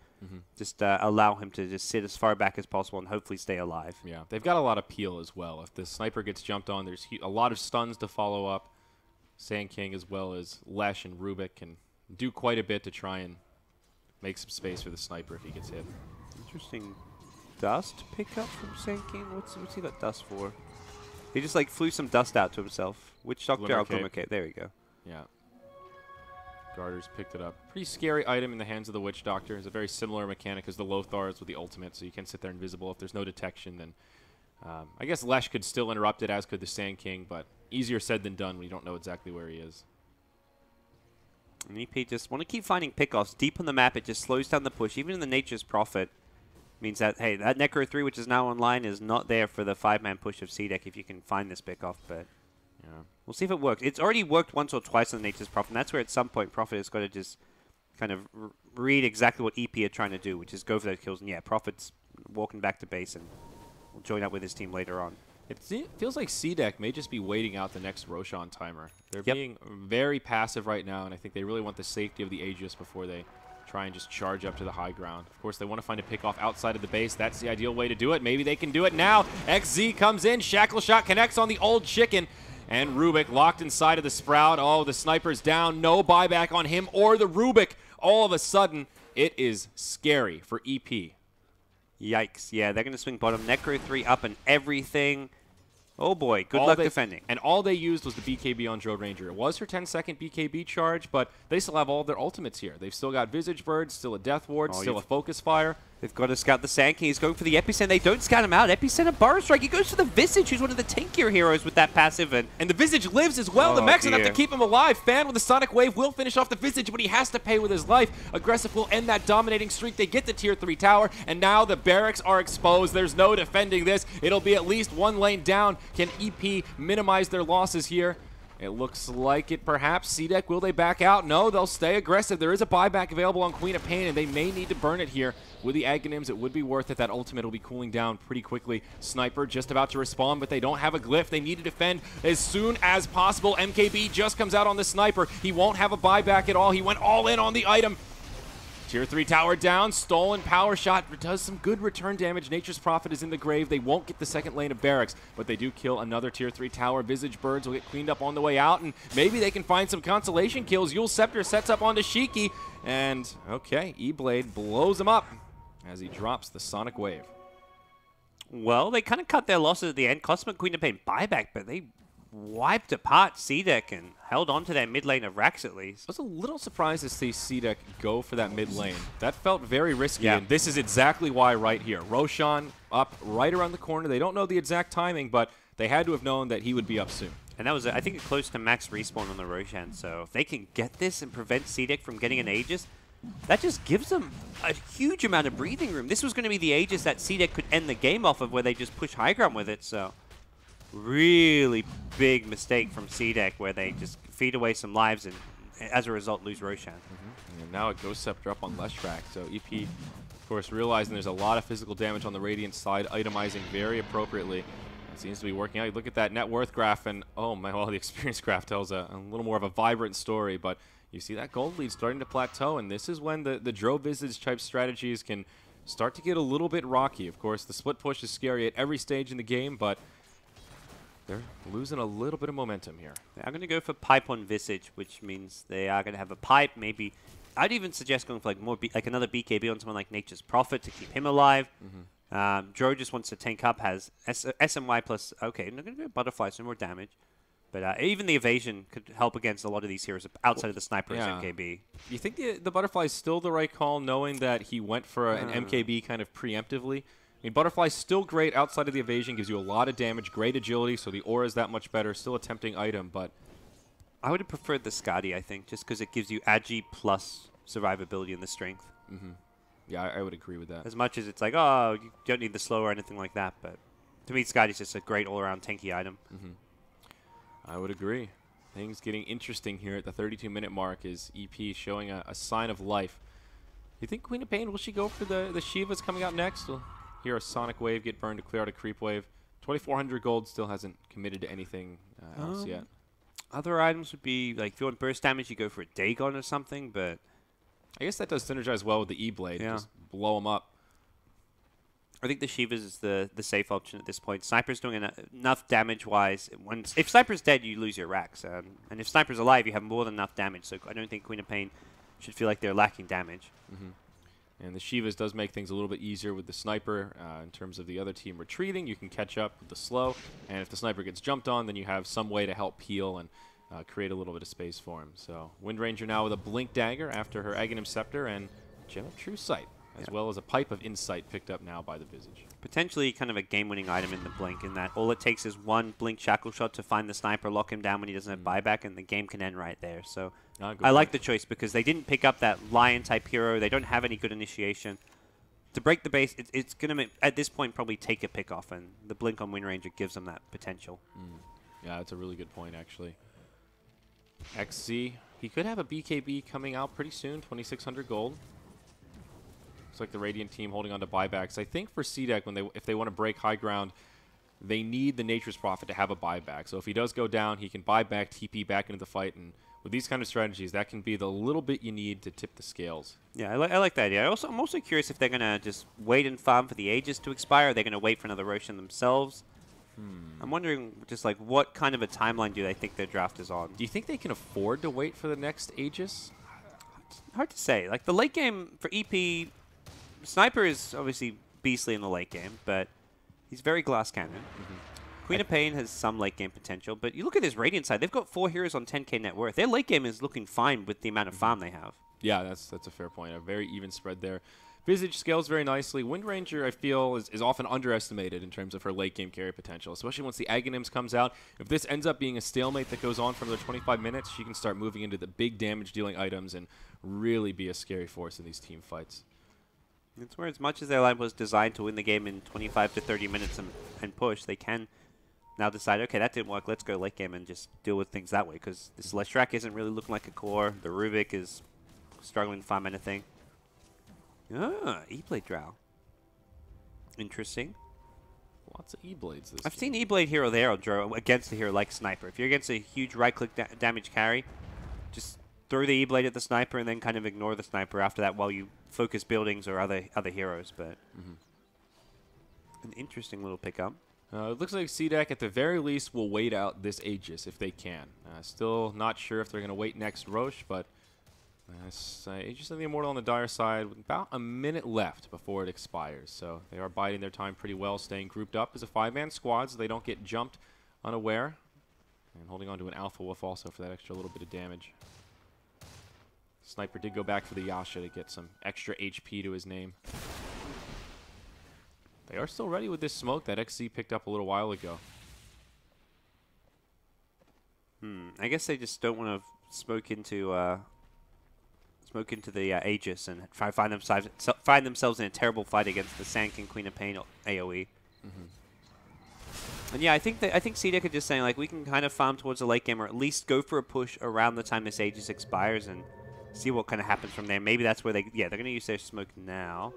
just allow him to just sit as far back as possible and hopefully stay alive. Yeah, they've got a lot of peel as well. If the Sniper gets jumped on, there's a lot of stuns to follow up. Sand King as well as Lesh and Rubik can do quite a bit to try and make some space for the Sniper if he gets hit. Interesting dust pickup from Sand King. What's he got dust for? He just like flew some dust out to himself. Witch Doctor, Glimmer Cape. There we go. Yeah. Garters picked it up. Pretty scary item in the hands of the Witch Doctor. It's a very similar mechanic as the Lothars with the ultimate, so you can sit there invisible. If there's no detection, then I guess Lesh could still interrupt it, as could the Sand King, but easier said than done when you don't know exactly where he is. And EP just want to keep finding pickoffs. Deep on the map, it just slows down the push. Even in the Nature's Prophet, means that, hey, that Necro 3, which is now online, is not there for the 5-man push of CDEC if you can find this pickoff, but yeah, we'll see if it works. It's already worked once or twice on the Nature's Prophet, and that's where at some point Prophet has got to just kind of read exactly what EP are trying to do, which is go for those kills. And yeah, Prophet's walking back to base and will join up with his team later on. It feels like CDEC may just be waiting out the next Roshan timer. They're being very passive right now, and I think they really want the safety of the Aegis before they try and just charge up to the high ground. Of course, they want to find a pickoff outside of the base. That's the ideal way to do it. Maybe they can do it now. XZ comes in. Shackle Shot connects on the old chicken. And Rubik locked inside of the Sprout. Oh, the Sniper's down. No buyback on him or the Rubik. All of a sudden, it is scary for EP. Yikes. Yeah, they're going to swing bottom. Necro 3 up and everything. Oh boy, good luck defending. And all they used was the BKB on Drone Ranger. It was her 10-second BKB charge, but they still have all of their ultimates here. They've still got Visage Bird, still a Death Ward, still a Focus Fire. They've got to scout the Sand King. He's going for the Epicenter. They don't scout him out. Epicenter Burrow Strike. He goes for the Visage, who's one of the tankier heroes with that passive. And the Visage lives as well. The mech's enough to keep him alive. Fan with the Sonic Wave will finish off the Visage, but he has to pay with his life. Aggressive will end that dominating streak. They get the Tier 3 tower, and now the barracks are exposed. There's no defending this. It'll be at least one lane down. Can EP minimize their losses here? It looks like it perhaps. CDEC, will they back out? No, they'll stay aggressive. There is a buyback available on Queen of Pain, and they may need to burn it here. With the Aghanims, it would be worth it. That ultimate will be cooling down pretty quickly. Sniper just about to respond, but they don't have a glyph. They need to defend as soon as possible. MKB just comes out on the Sniper. He won't have a buyback at all. He went all in on the item. Tier 3 tower down, stolen power shot, does some good return damage. Nature's Prophet is in the grave. They won't get the second lane of barracks, but they do kill another Tier 3 tower. Visage Birds will get cleaned up on the way out, and maybe they can find some consolation kills. Yule Scepter sets up onto Shiki, and okay, E-Blade blows him up as he drops the Sonic Wave. Well, they kind of cut their losses at the end. Cosmic Queen of Pain buyback, but they wiped apart CDEC and held on to their mid lane of Rax at least. I was a little surprised to see CDEC go for that mid lane. That felt very risky, Yeah. and this is exactly why right here. Roshan up right around the corner. They don't know the exact timing, but they had to have known that he would be up soon. And that was, I think, close to max respawn on the Roshan. So if they can get this and prevent CDEC from getting an Aegis, that just gives them a huge amount of breathing room. This was going to be the Aegis that CDEC could end the game off of, where they just push high ground with it. So really big mistake from CDEC, where they just feed away some lives and as a result lose Roshan. And now a Ghost Scepter up on Leshrac. So EP, of course, realizing there's a lot of physical damage on the Radiant side, itemizing very appropriately. It seems to be working out. You look at that net worth graph, and oh my, well, the experience graph tells a little more of a vibrant story, but you see that gold lead starting to plateau, and this is when the Drow Visage type strategies can start to get a little bit rocky. Of course, the split push is scary at every stage in the game, but they're losing a little bit of momentum here. I'm going to go for Pipe on Visage, which means they are going to have a Pipe. Maybe I'd even suggest going for like more like another BKB on someone like Nature's Prophet to keep him alive. Drow just wants to tank up, has SMY plus, okay, I'm going to go Butterfly, so more damage. But even the evasion could help against a lot of these heroes outside of the Sniper's MKB. You think the Butterfly is still the right call, knowing that he went for an MKB kind of preemptively? I mean, Butterfly's still great outside of the evasion, gives you a lot of damage, great agility, so the aura is that much better. Still a tempting item, but I would have preferred the Skadi, I think, just because it gives you Agi plus survivability and the strength. yeah, I would agree with that. As much as it's like, oh, you don't need the slow or anything like that, but to me, Skadi's just a great all-around tanky item. I would agree. Things getting interesting here at the 32-minute mark is EP showing a sign of life. You think Queen of Pain, will she go for the Shivas coming out next? We'll hear a Sonic Wave get burned to clear out a Creep Wave. 2,400 gold, still hasn't committed to anything else yet. Other items would be, like, if you want burst damage, you go for a Dagon or something, but I guess that does synergize well with the E-Blade. Yeah. Just blow them up. I think the Shivas is the safe option at this point. Sniper's doing enough damage-wise. If Sniper's dead, you lose your racks. And if Sniper's alive, you have more than enough damage. So I don't think Queen of Pain should feel like they're lacking damage. And the Shivas does make things a little bit easier with the Sniper in terms of the other team retreating. You can catch up with the slow. And if the Sniper gets jumped on, then you have some way to help peel and create a little bit of space for him. So Wind Ranger now with a Blink Dagger after her Aghanim Scepter and Gem of True Sight, as well as a Pipe of Insight picked up now by the Visage. Potentially kind of a game-winning item in the Blink, in that all it takes is one Blink Shackle Shot to find the Sniper, lock him down when he doesn't have buyback, and the game can end right there. So I like the choice because they didn't pick up that Lion-type hero. They don't have any good initiation. To break the base, it's going to, at this point, probably take a pick off, and the Blink on Wind Ranger gives them that potential. Yeah, that's a really good point, actually. XC, he could have a BKB coming out pretty soon, 2,600 gold. Looks like the Radiant team holding on to buybacks. I think for CDEC, if they want to break high ground, they need the Nature's Prophet to have a buyback. So if he does go down, he can buy back, TP back into the fight, and with these kind of strategies, that can be the little bit you need to tip the scales. Yeah, I like that idea. I'm also curious if they're going to just wait and farm for the Aegis to expire, or they're going to wait for another Roshan themselves. I'm wondering, just like, what kind of a timeline do they think their draft is on? Do you think they can afford to wait for the next Aegis? Hard to say. Like, the late game for EP, Sniper is obviously beastly in the late game, but he's very glass cannon. Queen of Pain has some late game potential, but you look at this Radiant side, they've got 4 heroes on 10k net worth. Their late game is looking fine with the amount of farm they have. Yeah, that's a fair point. A very even spread there. Visage scales very nicely. Wind Ranger, I feel, is often underestimated in terms of her late game carry potential, especially once the Aghanims comes out. If this ends up being a stalemate that goes on for another 25 minutes, she can start moving into the big damage dealing items and really be a scary force in these team fights. It's where, as much as their line was designed to win the game in 25 to 30 minutes and push, they can now decide, okay, that didn't work, let's go late game and just deal with things that way, because this Leshrac isn't really looking like a core. The Rubik is struggling to farm anything. E-Blade Drow. Interesting. Lots of E-Blades this I've game. seen E-Blade hero there on Drow against a hero like Sniper. If you're against a huge right-click damage carry, just throw the E-Blade at the Sniper and then kind of ignore the Sniper after that while you focus buildings or other heroes. But an interesting little pickup. It looks like CDEC, at the very least, will wait out this Aegis if they can. Still not sure if they're going to wait next Roche, but Aegis of the Immortal on the dire side with about a minute left before it expires. So they are biding their time pretty well, staying grouped up as a 5-man squad so they don't get jumped unaware. And holding on to an Alpha Wolf also for that extra little bit of damage. Sniper did go back for the Yasha to get some extra HP to his name. They are still ready with this smoke that XZ picked up a little while ago. I guess they just don't want to smoke into the Aegis and find themselves in a terrible fight against the Sand King Queen of Pain AoE. And yeah, I think CDEC are just saying, like, we can kind of farm towards the late game, or at least go for a push around the time this Aegis expires and see what kind of happens from there. Maybe that's where they're going to use their smoke now.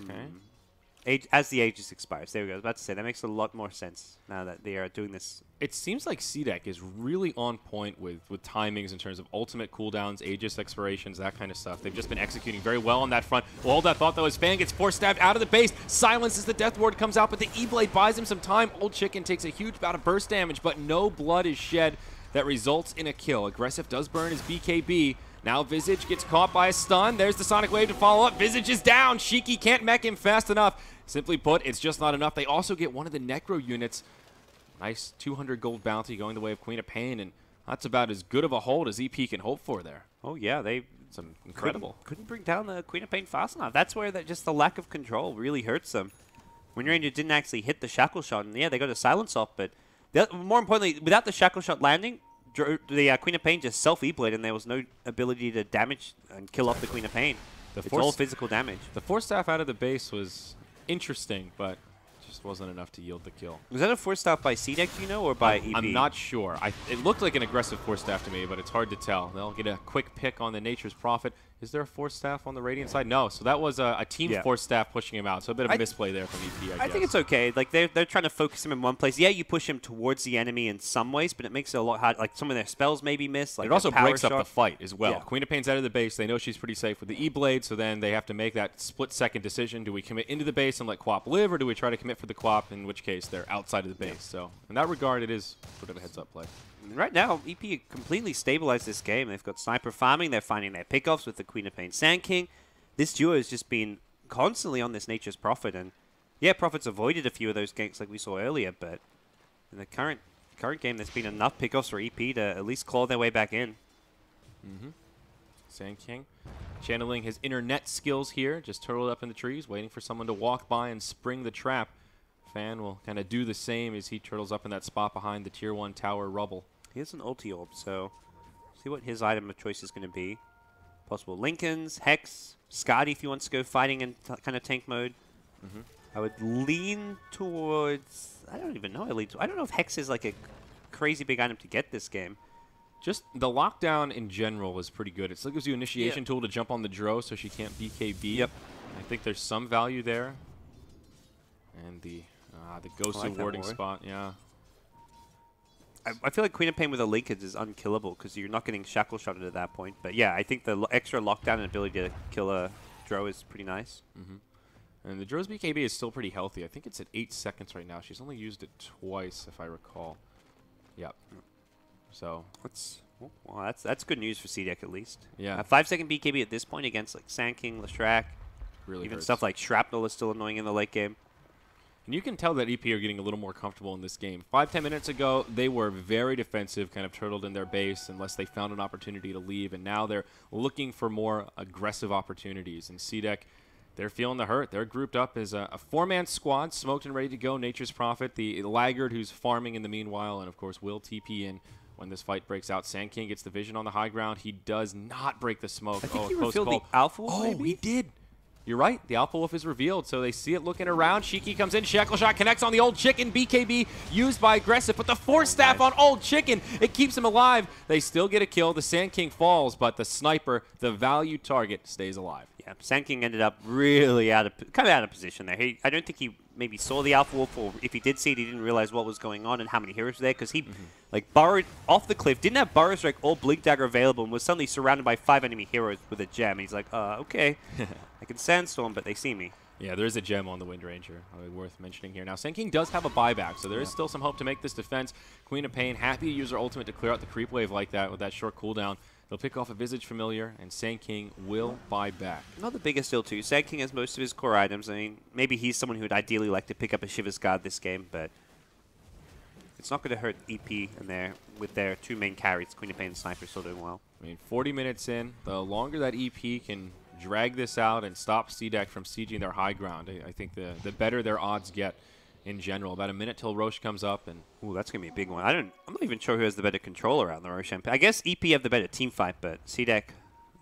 Okay. As the Aegis expires. There we go. I was about to say, that makes a lot more sense now that they are doing this. It seems like CDEC is really on point with timings in terms of ultimate cooldowns, Aegis expirations, that kind of stuff. They've just been executing very well on that front. Well, hold that thought, though, as Fan gets force stabbed out of the base. Silence as the Death Ward comes out, but the E-Blade buys him some time. Old Chicken takes a huge bout of burst damage, but no blood is shed. That results in a kill. Aggressive does burn his BKB. Now Visage gets caught by a stun. There's the Sonic Wave to follow up. Visage is down. Shiki can't mech him fast enough. Simply put, it's just not enough. They also get one of the Necro units. Nice 200 gold bounty going the way of Queen of Pain, and that's about as good of a hold as EP can hope for there. Oh yeah, they incredible. Couldn't bring down the Queen of Pain fast enough. That's where just the lack of control really hurts them. When Ranger didn't actually hit the shackle shot, and yeah, they got a silence off, but more importantly, without the shackle shot landing, the Queen of Pain just self-E-blade, and there was no ability to damage and kill off the Queen of Pain. It's all physical damage. The Force Staff out of the base was interesting, but just wasn't enough to yield the kill. Was that a Force Staff by CDEC, do you know, or by EP? I'm not sure. It looked like an aggressive Force Staff to me, but it's hard to tell. They'll get a quick pick on the Nature's Prophet. Is there a Force Staff on the Radiant side? No, so that was a team Force Staff pushing him out, so a bit of a misplay there from EP, I guess. I think it's okay. Like, they're trying to focus him in one place. Yeah, you push him towards the enemy in some ways, but it makes it a lot hard. Like, some of their spells maybe miss. Like, it also breaks shot. up the fight as well. Yeah. Queen of Pain's out of the base. They know she's pretty safe with the E-Blade, so then they have to make that split-second decision. Do we commit into the base and let Quap live, or do we try to commit for the Quap, in which case they're outside of the base? So in that regard, it is sort of a heads-up play. Right now, EP completely stabilized this game. They've got Sniper farming. They're finding their pickoffs with the Queen of Pain Sand King. This duo has just been constantly on this Nature's Prophet. And yeah, Prophet's avoided a few of those ganks like we saw earlier. But in the current game, there's been enough pickoffs for EP to at least claw their way back in. Sand King channeling his internet skills here. Just turtled up in the trees, waiting for someone to walk by and spring the trap. Fan will kind of do the same as he turtles up in that spot behind the Tier 1 tower rubble. He has an ulti orb, so see what his item of choice is going to be. Possible Lincolns, Hex, Skadi if he wants to go fighting in kind of tank mode. I would lean towards... I don't even know. I don't know if Hex is like a crazy big item to get this game. Just the lockdown in general is pretty good. It still gives you initiation tool to jump on the Dro so she can't BKB. Yep. I think there's some value there. And the Ghost warding spot, yeah. I feel like Queen of Pain with a Linkage is unkillable because you're not getting shackle shotted at that point. But yeah, I think the extra lockdown and ability to kill a Dro is pretty nice. And the Dro's BKB is still pretty healthy. I think it's at 8 seconds right now. She's only used it twice, if I recall. Yep. So that's good news for CDEC at least. Yeah. A 5-second BKB at this point against like Sand King, Leshrac, really even hurts. stuff like Shrapnel is still annoying in the late game. And you can tell that EP are getting a little more comfortable in this game. 5-10 minutes ago, they were very defensive, kind of turtled in their base unless they found an opportunity to leave. And now they're looking for more aggressive opportunities. And CDEC, they're feeling the hurt. They're grouped up as a 4-man squad, smoked and ready to go. Nature's Prophet, the laggard who's farming in the meanwhile, and of course will TP in when this fight breaks out. Sand King gets the vision on the high ground. He does not break the smoke. I think he revealed the Alpha Wolf, maybe? He did. You're right. The Alpha Wolf is revealed, so they see it looking around. Shiki comes in. Shackle Shot connects on the Old Chicken. BKB used by Aggressive, but the Force Staff on Old Chicken, it keeps him alive. They still get a kill. The Sand King falls, but the Sniper, the value target, stays alive. Yeah, Sand King ended up really kind of out of position there. I don't think he maybe saw the Alpha Wolf, or if he did see it, he didn't realize what was going on and how many heroes were there, because he like burrowed off the cliff, didn't have Burrow Strike or Blink Dagger available, and was suddenly surrounded by 5 enemy heroes with a gem. And he's like, okay, I can Sandstorm, but they see me. Yeah, there is a gem on the Wind Ranger, worth mentioning here. Now, Sand King does have a buyback, so there is still some hope to make this defense. Queen of Pain, happy to use her ultimate to clear out the creep wave like that with that short cooldown. They'll pick off a Visage Familiar, and Sand King will buy back. Not the biggest deal, too. Sand King has most of his core items. I mean, maybe he's someone who would ideally like to pick up a Shiver's Guard this game, but it's not going to hurt EP and with their two main carries, Queen of Pain and Sniper, still doing well. I mean, 40 minutes in, the longer that EP can drag this out and stop CDEC from sieging their high ground, I think the better their odds get in general. About a minute till Roche comes up, and ooh, that's gonna be a big one. I'm not even sure who has the better controller out in the Roche. I guess EP have the better team fight, but CDEC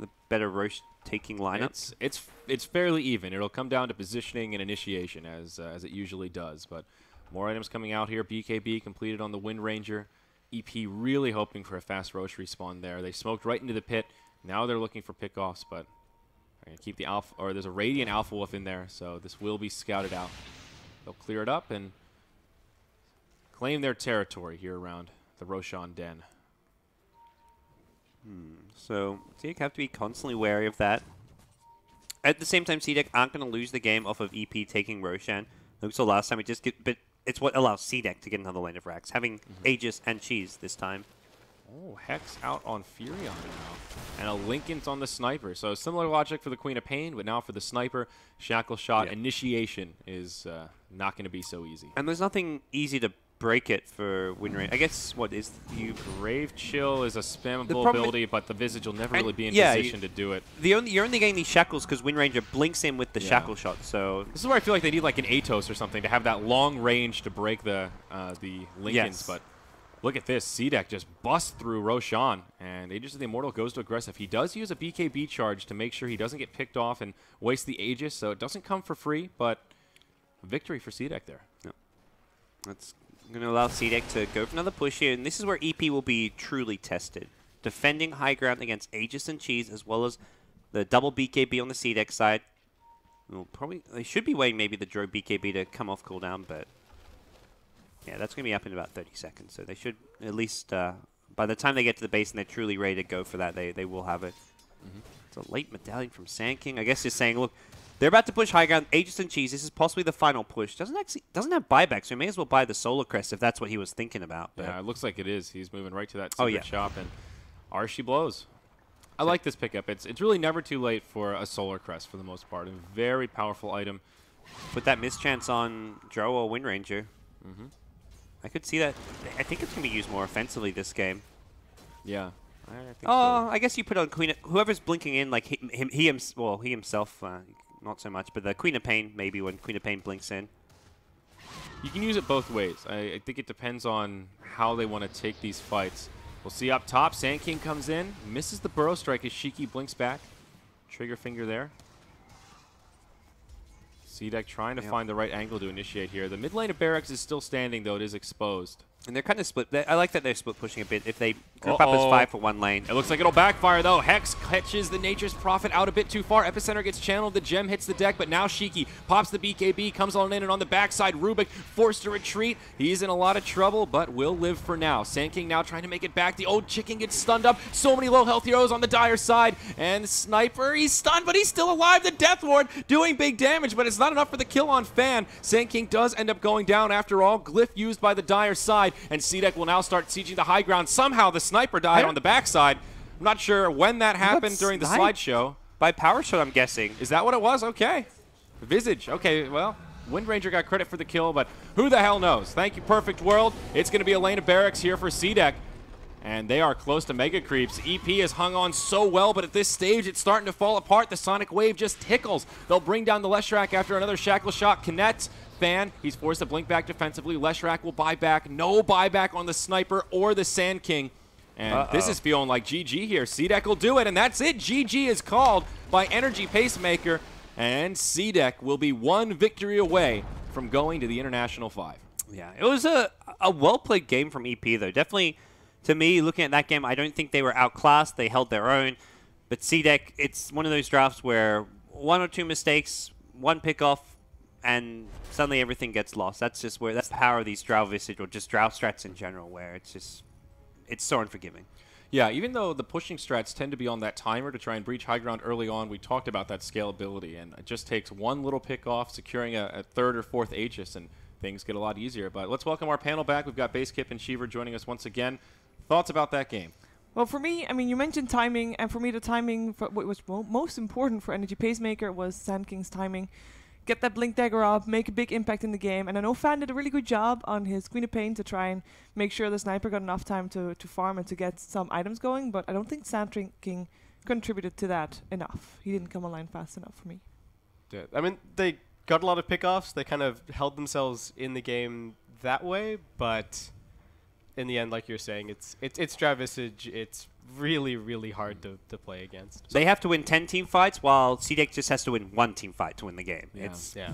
the better Roche taking lineup. It's fairly even. It'll come down to positioning and initiation as it usually does. But more items coming out here. BKB completed on the Wind Ranger. EP really hoping for a fast Roche respawn there. They smoked right into the pit. Now they're looking for pickoffs, but they're gonna keep the alpha, or there's a Radiant Alpha Wolf in there, so this will be scouted out. They'll clear it up and claim their territory here around the Roshan Den. So CDEC have to be constantly wary of that. At the same time, CDEC aren't going to lose the game off of EP taking Roshan. Like we saw last time, but it's what allows CDEC to get another lane of racks, having Aegis and Cheese this time. Oh, Hex out on Furion now. And a Linken's on the Sniper. So similar logic for the Queen of Pain, but now for the Sniper, Shackle Shot initiation is not going to be so easy. And there's nothing easy to break it for Wind Ranger. I guess what is you Brave Chill is a spammable ability, but the Visage will never really be in position to do it. You're only getting these shackles because Wind Ranger blinks in with the shackle shot. So this is where I feel like they need like an Atos or something to have that long range to break the Linken's. Yes. But look at this, CDEC just busts through Roshan, and Aegis of the Immortal goes to aggressive. He does use a BKB charge to make sure he doesn't get picked off and waste the Aegis, so it doesn't come for free, but a victory for CDEC there. Yep. That's going to allow CDEC to go for another push here, and this is where EP will be truly tested. Defending high ground against Aegis and Cheese, as well as the double BKB on the CDEC side. They should be waiting maybe the Drow BKB to come off cooldown, but yeah, that's going to be up in about 30 seconds. So they should at least, by the time they get to the base and they're truly ready to go for that, they will have it. It's a late medallion from Sand King. I guess just saying, look, they're about to push high ground. Aegis and Cheese, this is possibly the final push. Doesn't have buyback, so he may as well buy the Solar Crest if that's what he was thinking about. But yeah, it looks like it is. He's moving right to that secret shop, and Archie blows. I like this pickup. It's really never too late for a Solar Crest for the most part. A very powerful item. Put that mischance on Drow or Wind Ranger. I could see that. I think it's going to be used more offensively this game. Yeah. I think so. I guess you put on Queen. Whoever's blinking in, like he himself, not so much, but the Queen of Pain maybe when Queen of Pain blinks in. You can use it both ways. I think it depends on how they want to take these fights. We'll see up top. Sand King comes in, misses the Burrow Strike as Shiki blinks back. Trigger finger there. CDEC trying to find the right angle to initiate here. The mid lane of Barracks is still standing, though. It is exposed. And they're kind of split. I like that they're split pushing a bit. If they group up as 5 for one lane. It looks like it'll backfire, though. Hex catches the Nature's Prophet out a bit too far. Epicenter gets channeled. The gem hits the deck, but now Shiki pops the BKB, comes on in, and on the backside, Rubik forced to retreat. He's in a lot of trouble, but will live for now. Sand King now trying to make it back. The old chicken gets stunned up. So many low health heroes on the Dire side. And Sniper, he's stunned, but he's still alive. The Death Ward doing big damage, but it's not enough for the kill on Fan. Sand King does end up going down after all. Glyph used by the Dire side, and CDEC will now start sieging the high ground. Somehow the Sniper died on the backside. I'm not sure when that happened during the slideshow. By power shot, I'm guessing. Is that what it was? Okay. Visage. Okay, well, Wind Ranger got credit for the kill, but who the hell knows? Thank you, Perfect World. It's going to be a lane of Barracks here for CDEC. And they are close to Mega Creeps. EP has hung on so well, but at this stage, it's starting to fall apart. The Sonic Wave just tickles. They'll bring down the Leshrac after another Shackle Shot connects. Fan, he's forced to blink back defensively. Leshrac will buy back. No buyback on the Sniper or the Sand King. And this is feeling like GG here. CDEC will do it, and that's it. GG is called by Energy Pacemaker, and CDEC will be one victory away from going to the International 5. Yeah, it was a well-played game from EP, though. Definitely, to me, looking at that game, I don't think they were outclassed. They held their own. But CDEC, it's one of those drafts where 1 or 2 mistakes, 1 pickoff, and suddenly everything gets lost. That's the power of these Drow Visage, or just Drow strats in general, where it's so unforgiving. Yeah, even though the pushing strats tend to be on that timer to try and breach high ground early on, we talked about that scalability, and it just takes 1 little pick off, securing a 3rd or 4th Aegis, and things get a lot easier. But let's welcome our panel back. We've got Basekip and Shiver joining us once again. Thoughts about that game? Well, for me, I mean, you mentioned timing, and for me, the timing, what was most important for Energy Pacemaker was Sand King's timing. get that Blink Dagger up, make a big impact in the game. And I know Fan did a really good job on his Queen of Pain to try and make sure the sniper got enough time to farm and to get some items going, but I don't think Sand King contributed to that enough. He didn't come online fast enough for me. Yeah, I mean, they got a lot of pickoffs. They kind of held themselves in the game that way, but in the end, like you're saying, it's Dravisage. It's really, really hard to play against. They have to win 10 team fights, while CDEC just has to win 1 team fight to win the game. Yeah. Yeah.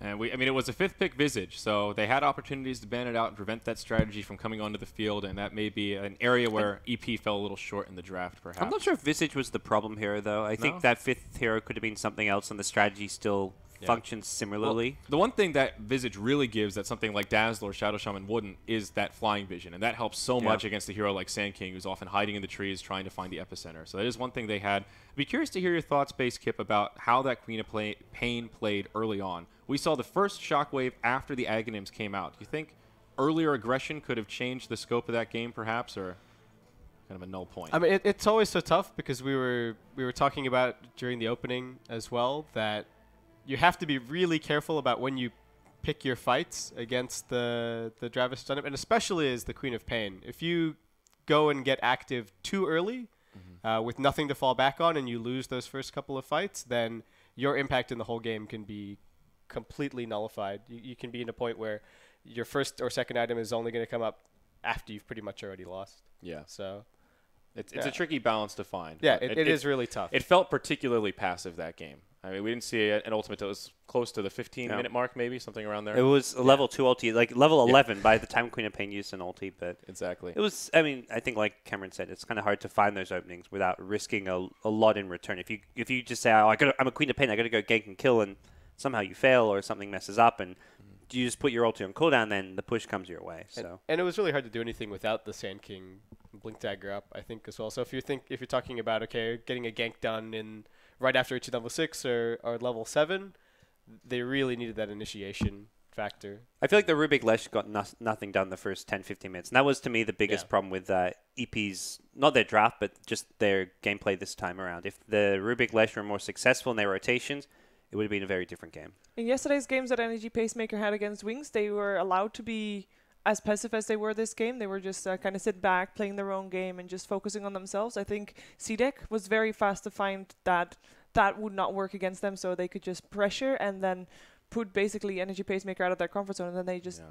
And it was a 5th pick Visage, so they had opportunities to ban it out and prevent that strategy from coming onto the field, and that may be an area where EP fell a little short in the draft, perhaps. I'm not sure if Visage was the problem hero, though. I think that 5th hero could have been something else, and the strategy still functions similarly. Well, the one thing that Visage really gives that something like Dazzler or Shadow Shaman wouldn't is that flying vision, and that helps so much against a hero like Sand King, who's often hiding in the trees trying to find the epicenter. So that is one thing they had. I'd be curious to hear your thoughts, Base Kip, about how that Queen of Pain played early on. We saw the first shockwave after the Aghanims came out. Do you think earlier aggression could have changed the scope of that game, perhaps, or kind of a null point? I mean, it's always so tough because we were talking about during the opening as well that you have to be really careful about when you pick your fights against the Dravis Stunner, and especially as the Queen of Pain. If you go and get active too early with nothing to fall back on and you lose those first couple of fights, then your impact in the whole game can be completely nullified. You can be in a point where your first or second item is only going to come up after you've pretty much already lost. Yeah. So it's a tricky balance to find. Yeah, it is really tough. It felt particularly passive, that game. I mean, we didn't see an ultimate that was close to the 15-minute mark, maybe, something around there. It was a level 2 ulti, like level 11 by the time Queen of Pain used an ulti. But exactly. It was, I mean, I think like Cameron said, it's kind of hard to find those openings without risking a lot in return. If you just say, oh, I'm a Queen of Pain, I got to go gank and kill, and somehow you fail or something messes up, and you just put your ulti on cooldown, then the push comes your way. So and it was really hard to do anything without the Sand King Blink Dagger up, I think, as well. So if you're talking about, okay, getting a gank done in right after reaching level 6 or level 7, they really needed that initiation factor. I feel like the Rubik Lesh got nothing done the first 10-15 minutes. And that was, to me, the biggest problem with EP's, not their draft, but just their gameplay this time around. If the Rubik Lesh were more successful in their rotations, it would have been a very different game. In yesterday's games that Energy Pacemaker had against Wings, they were allowed to be as passive as they were this game. They were just kind of sit back, playing their own game, and just focusing on themselves. I think CDEC was very fast to find that would not work against them, so they could just pressure and then put basically Energy Pacemaker out of their comfort zone, and then they just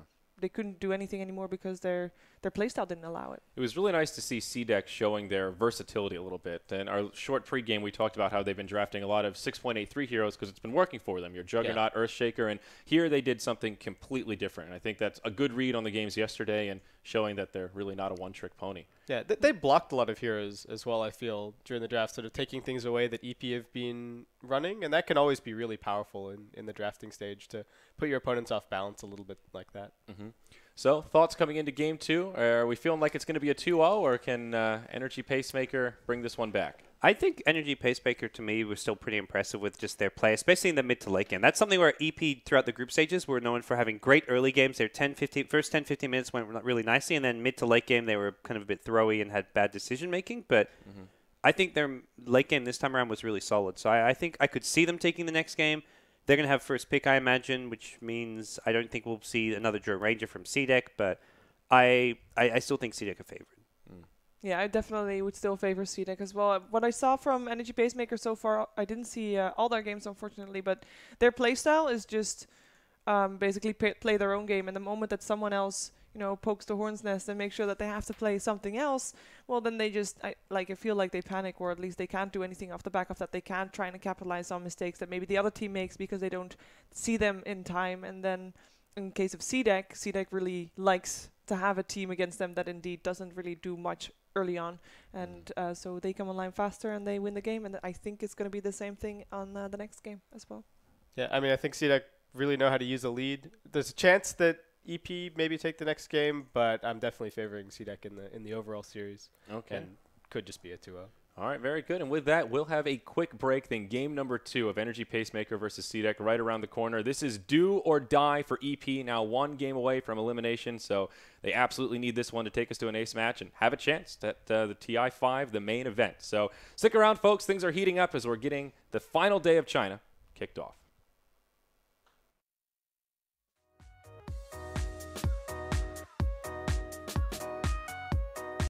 they couldn't do anything anymore because their playstyle didn't allow it. It was really nice to see CDEC showing their versatility a little bit. In our short pregame, we talked about how they've been drafting a lot of 6.83 heroes because it's been working for them. Your Juggernaut, Earthshaker, and here they did something completely different. And I think that's a good read on the games yesterday and showing that they're really not a one-trick pony. Yeah, they blocked a lot of heroes as well, I feel, during the draft, sort of taking things away that EP have been running, and that can always be really powerful in the drafting stage to put your opponents off balance a little bit like that. So, thoughts coming into Game 2? Are we feeling like it's going to be a 2-0, or can Energy Pacemaker bring this one back? I think Energy Pacemaker, to me, was still pretty impressive with just their play, especially in the mid to late game. That's something where EP, throughout the group stages, were known for having great early games. Their first 10-15 minutes went really nicely, and then mid to late game, they were kind of a bit throwy and had bad decision-making. But I think their late game this time around was really solid. So I think I could see them taking the next game. They're going to have first pick, I imagine, which means I don't think we'll see another Drone Ranger from CDEC, but I still think CDEC a favorite. Yeah, I definitely would still favor CDEC as well. What I saw from Energy Pacemaker so far, I didn't see all their games, unfortunately, but their playstyle is just basically play their own game. And the moment that someone else, pokes the hornet's nest and makes sure that they have to play something else, well, then they just, I feel like they panic, or at least they can't do anything off the back of that. They can't try and capitalize on mistakes that maybe the other team makes because they don't see them in time. And then in case of CDEC really likes to have a team against them that indeed doesn't really do much early on, and so they come online faster and they win the game, and I think it's going to be the same thing on the next game as well. Yeah, I mean, I think CDEC really know how to use a lead. There's a chance that EP maybe take the next game, but I'm definitely favoring CDEC in the overall series. Okay. And could just be a 2-0. All right, very good. And with that, we'll have a quick break. Then game number 2 of Energy Pacemaker versus CDEC right around the corner. This is do or die for EP, now 1 game away from elimination. So they absolutely need this one to take us to an ace match and have a chance at the TI5, the main event. So stick around, folks. Things are heating up as we're getting the final day of China kicked off.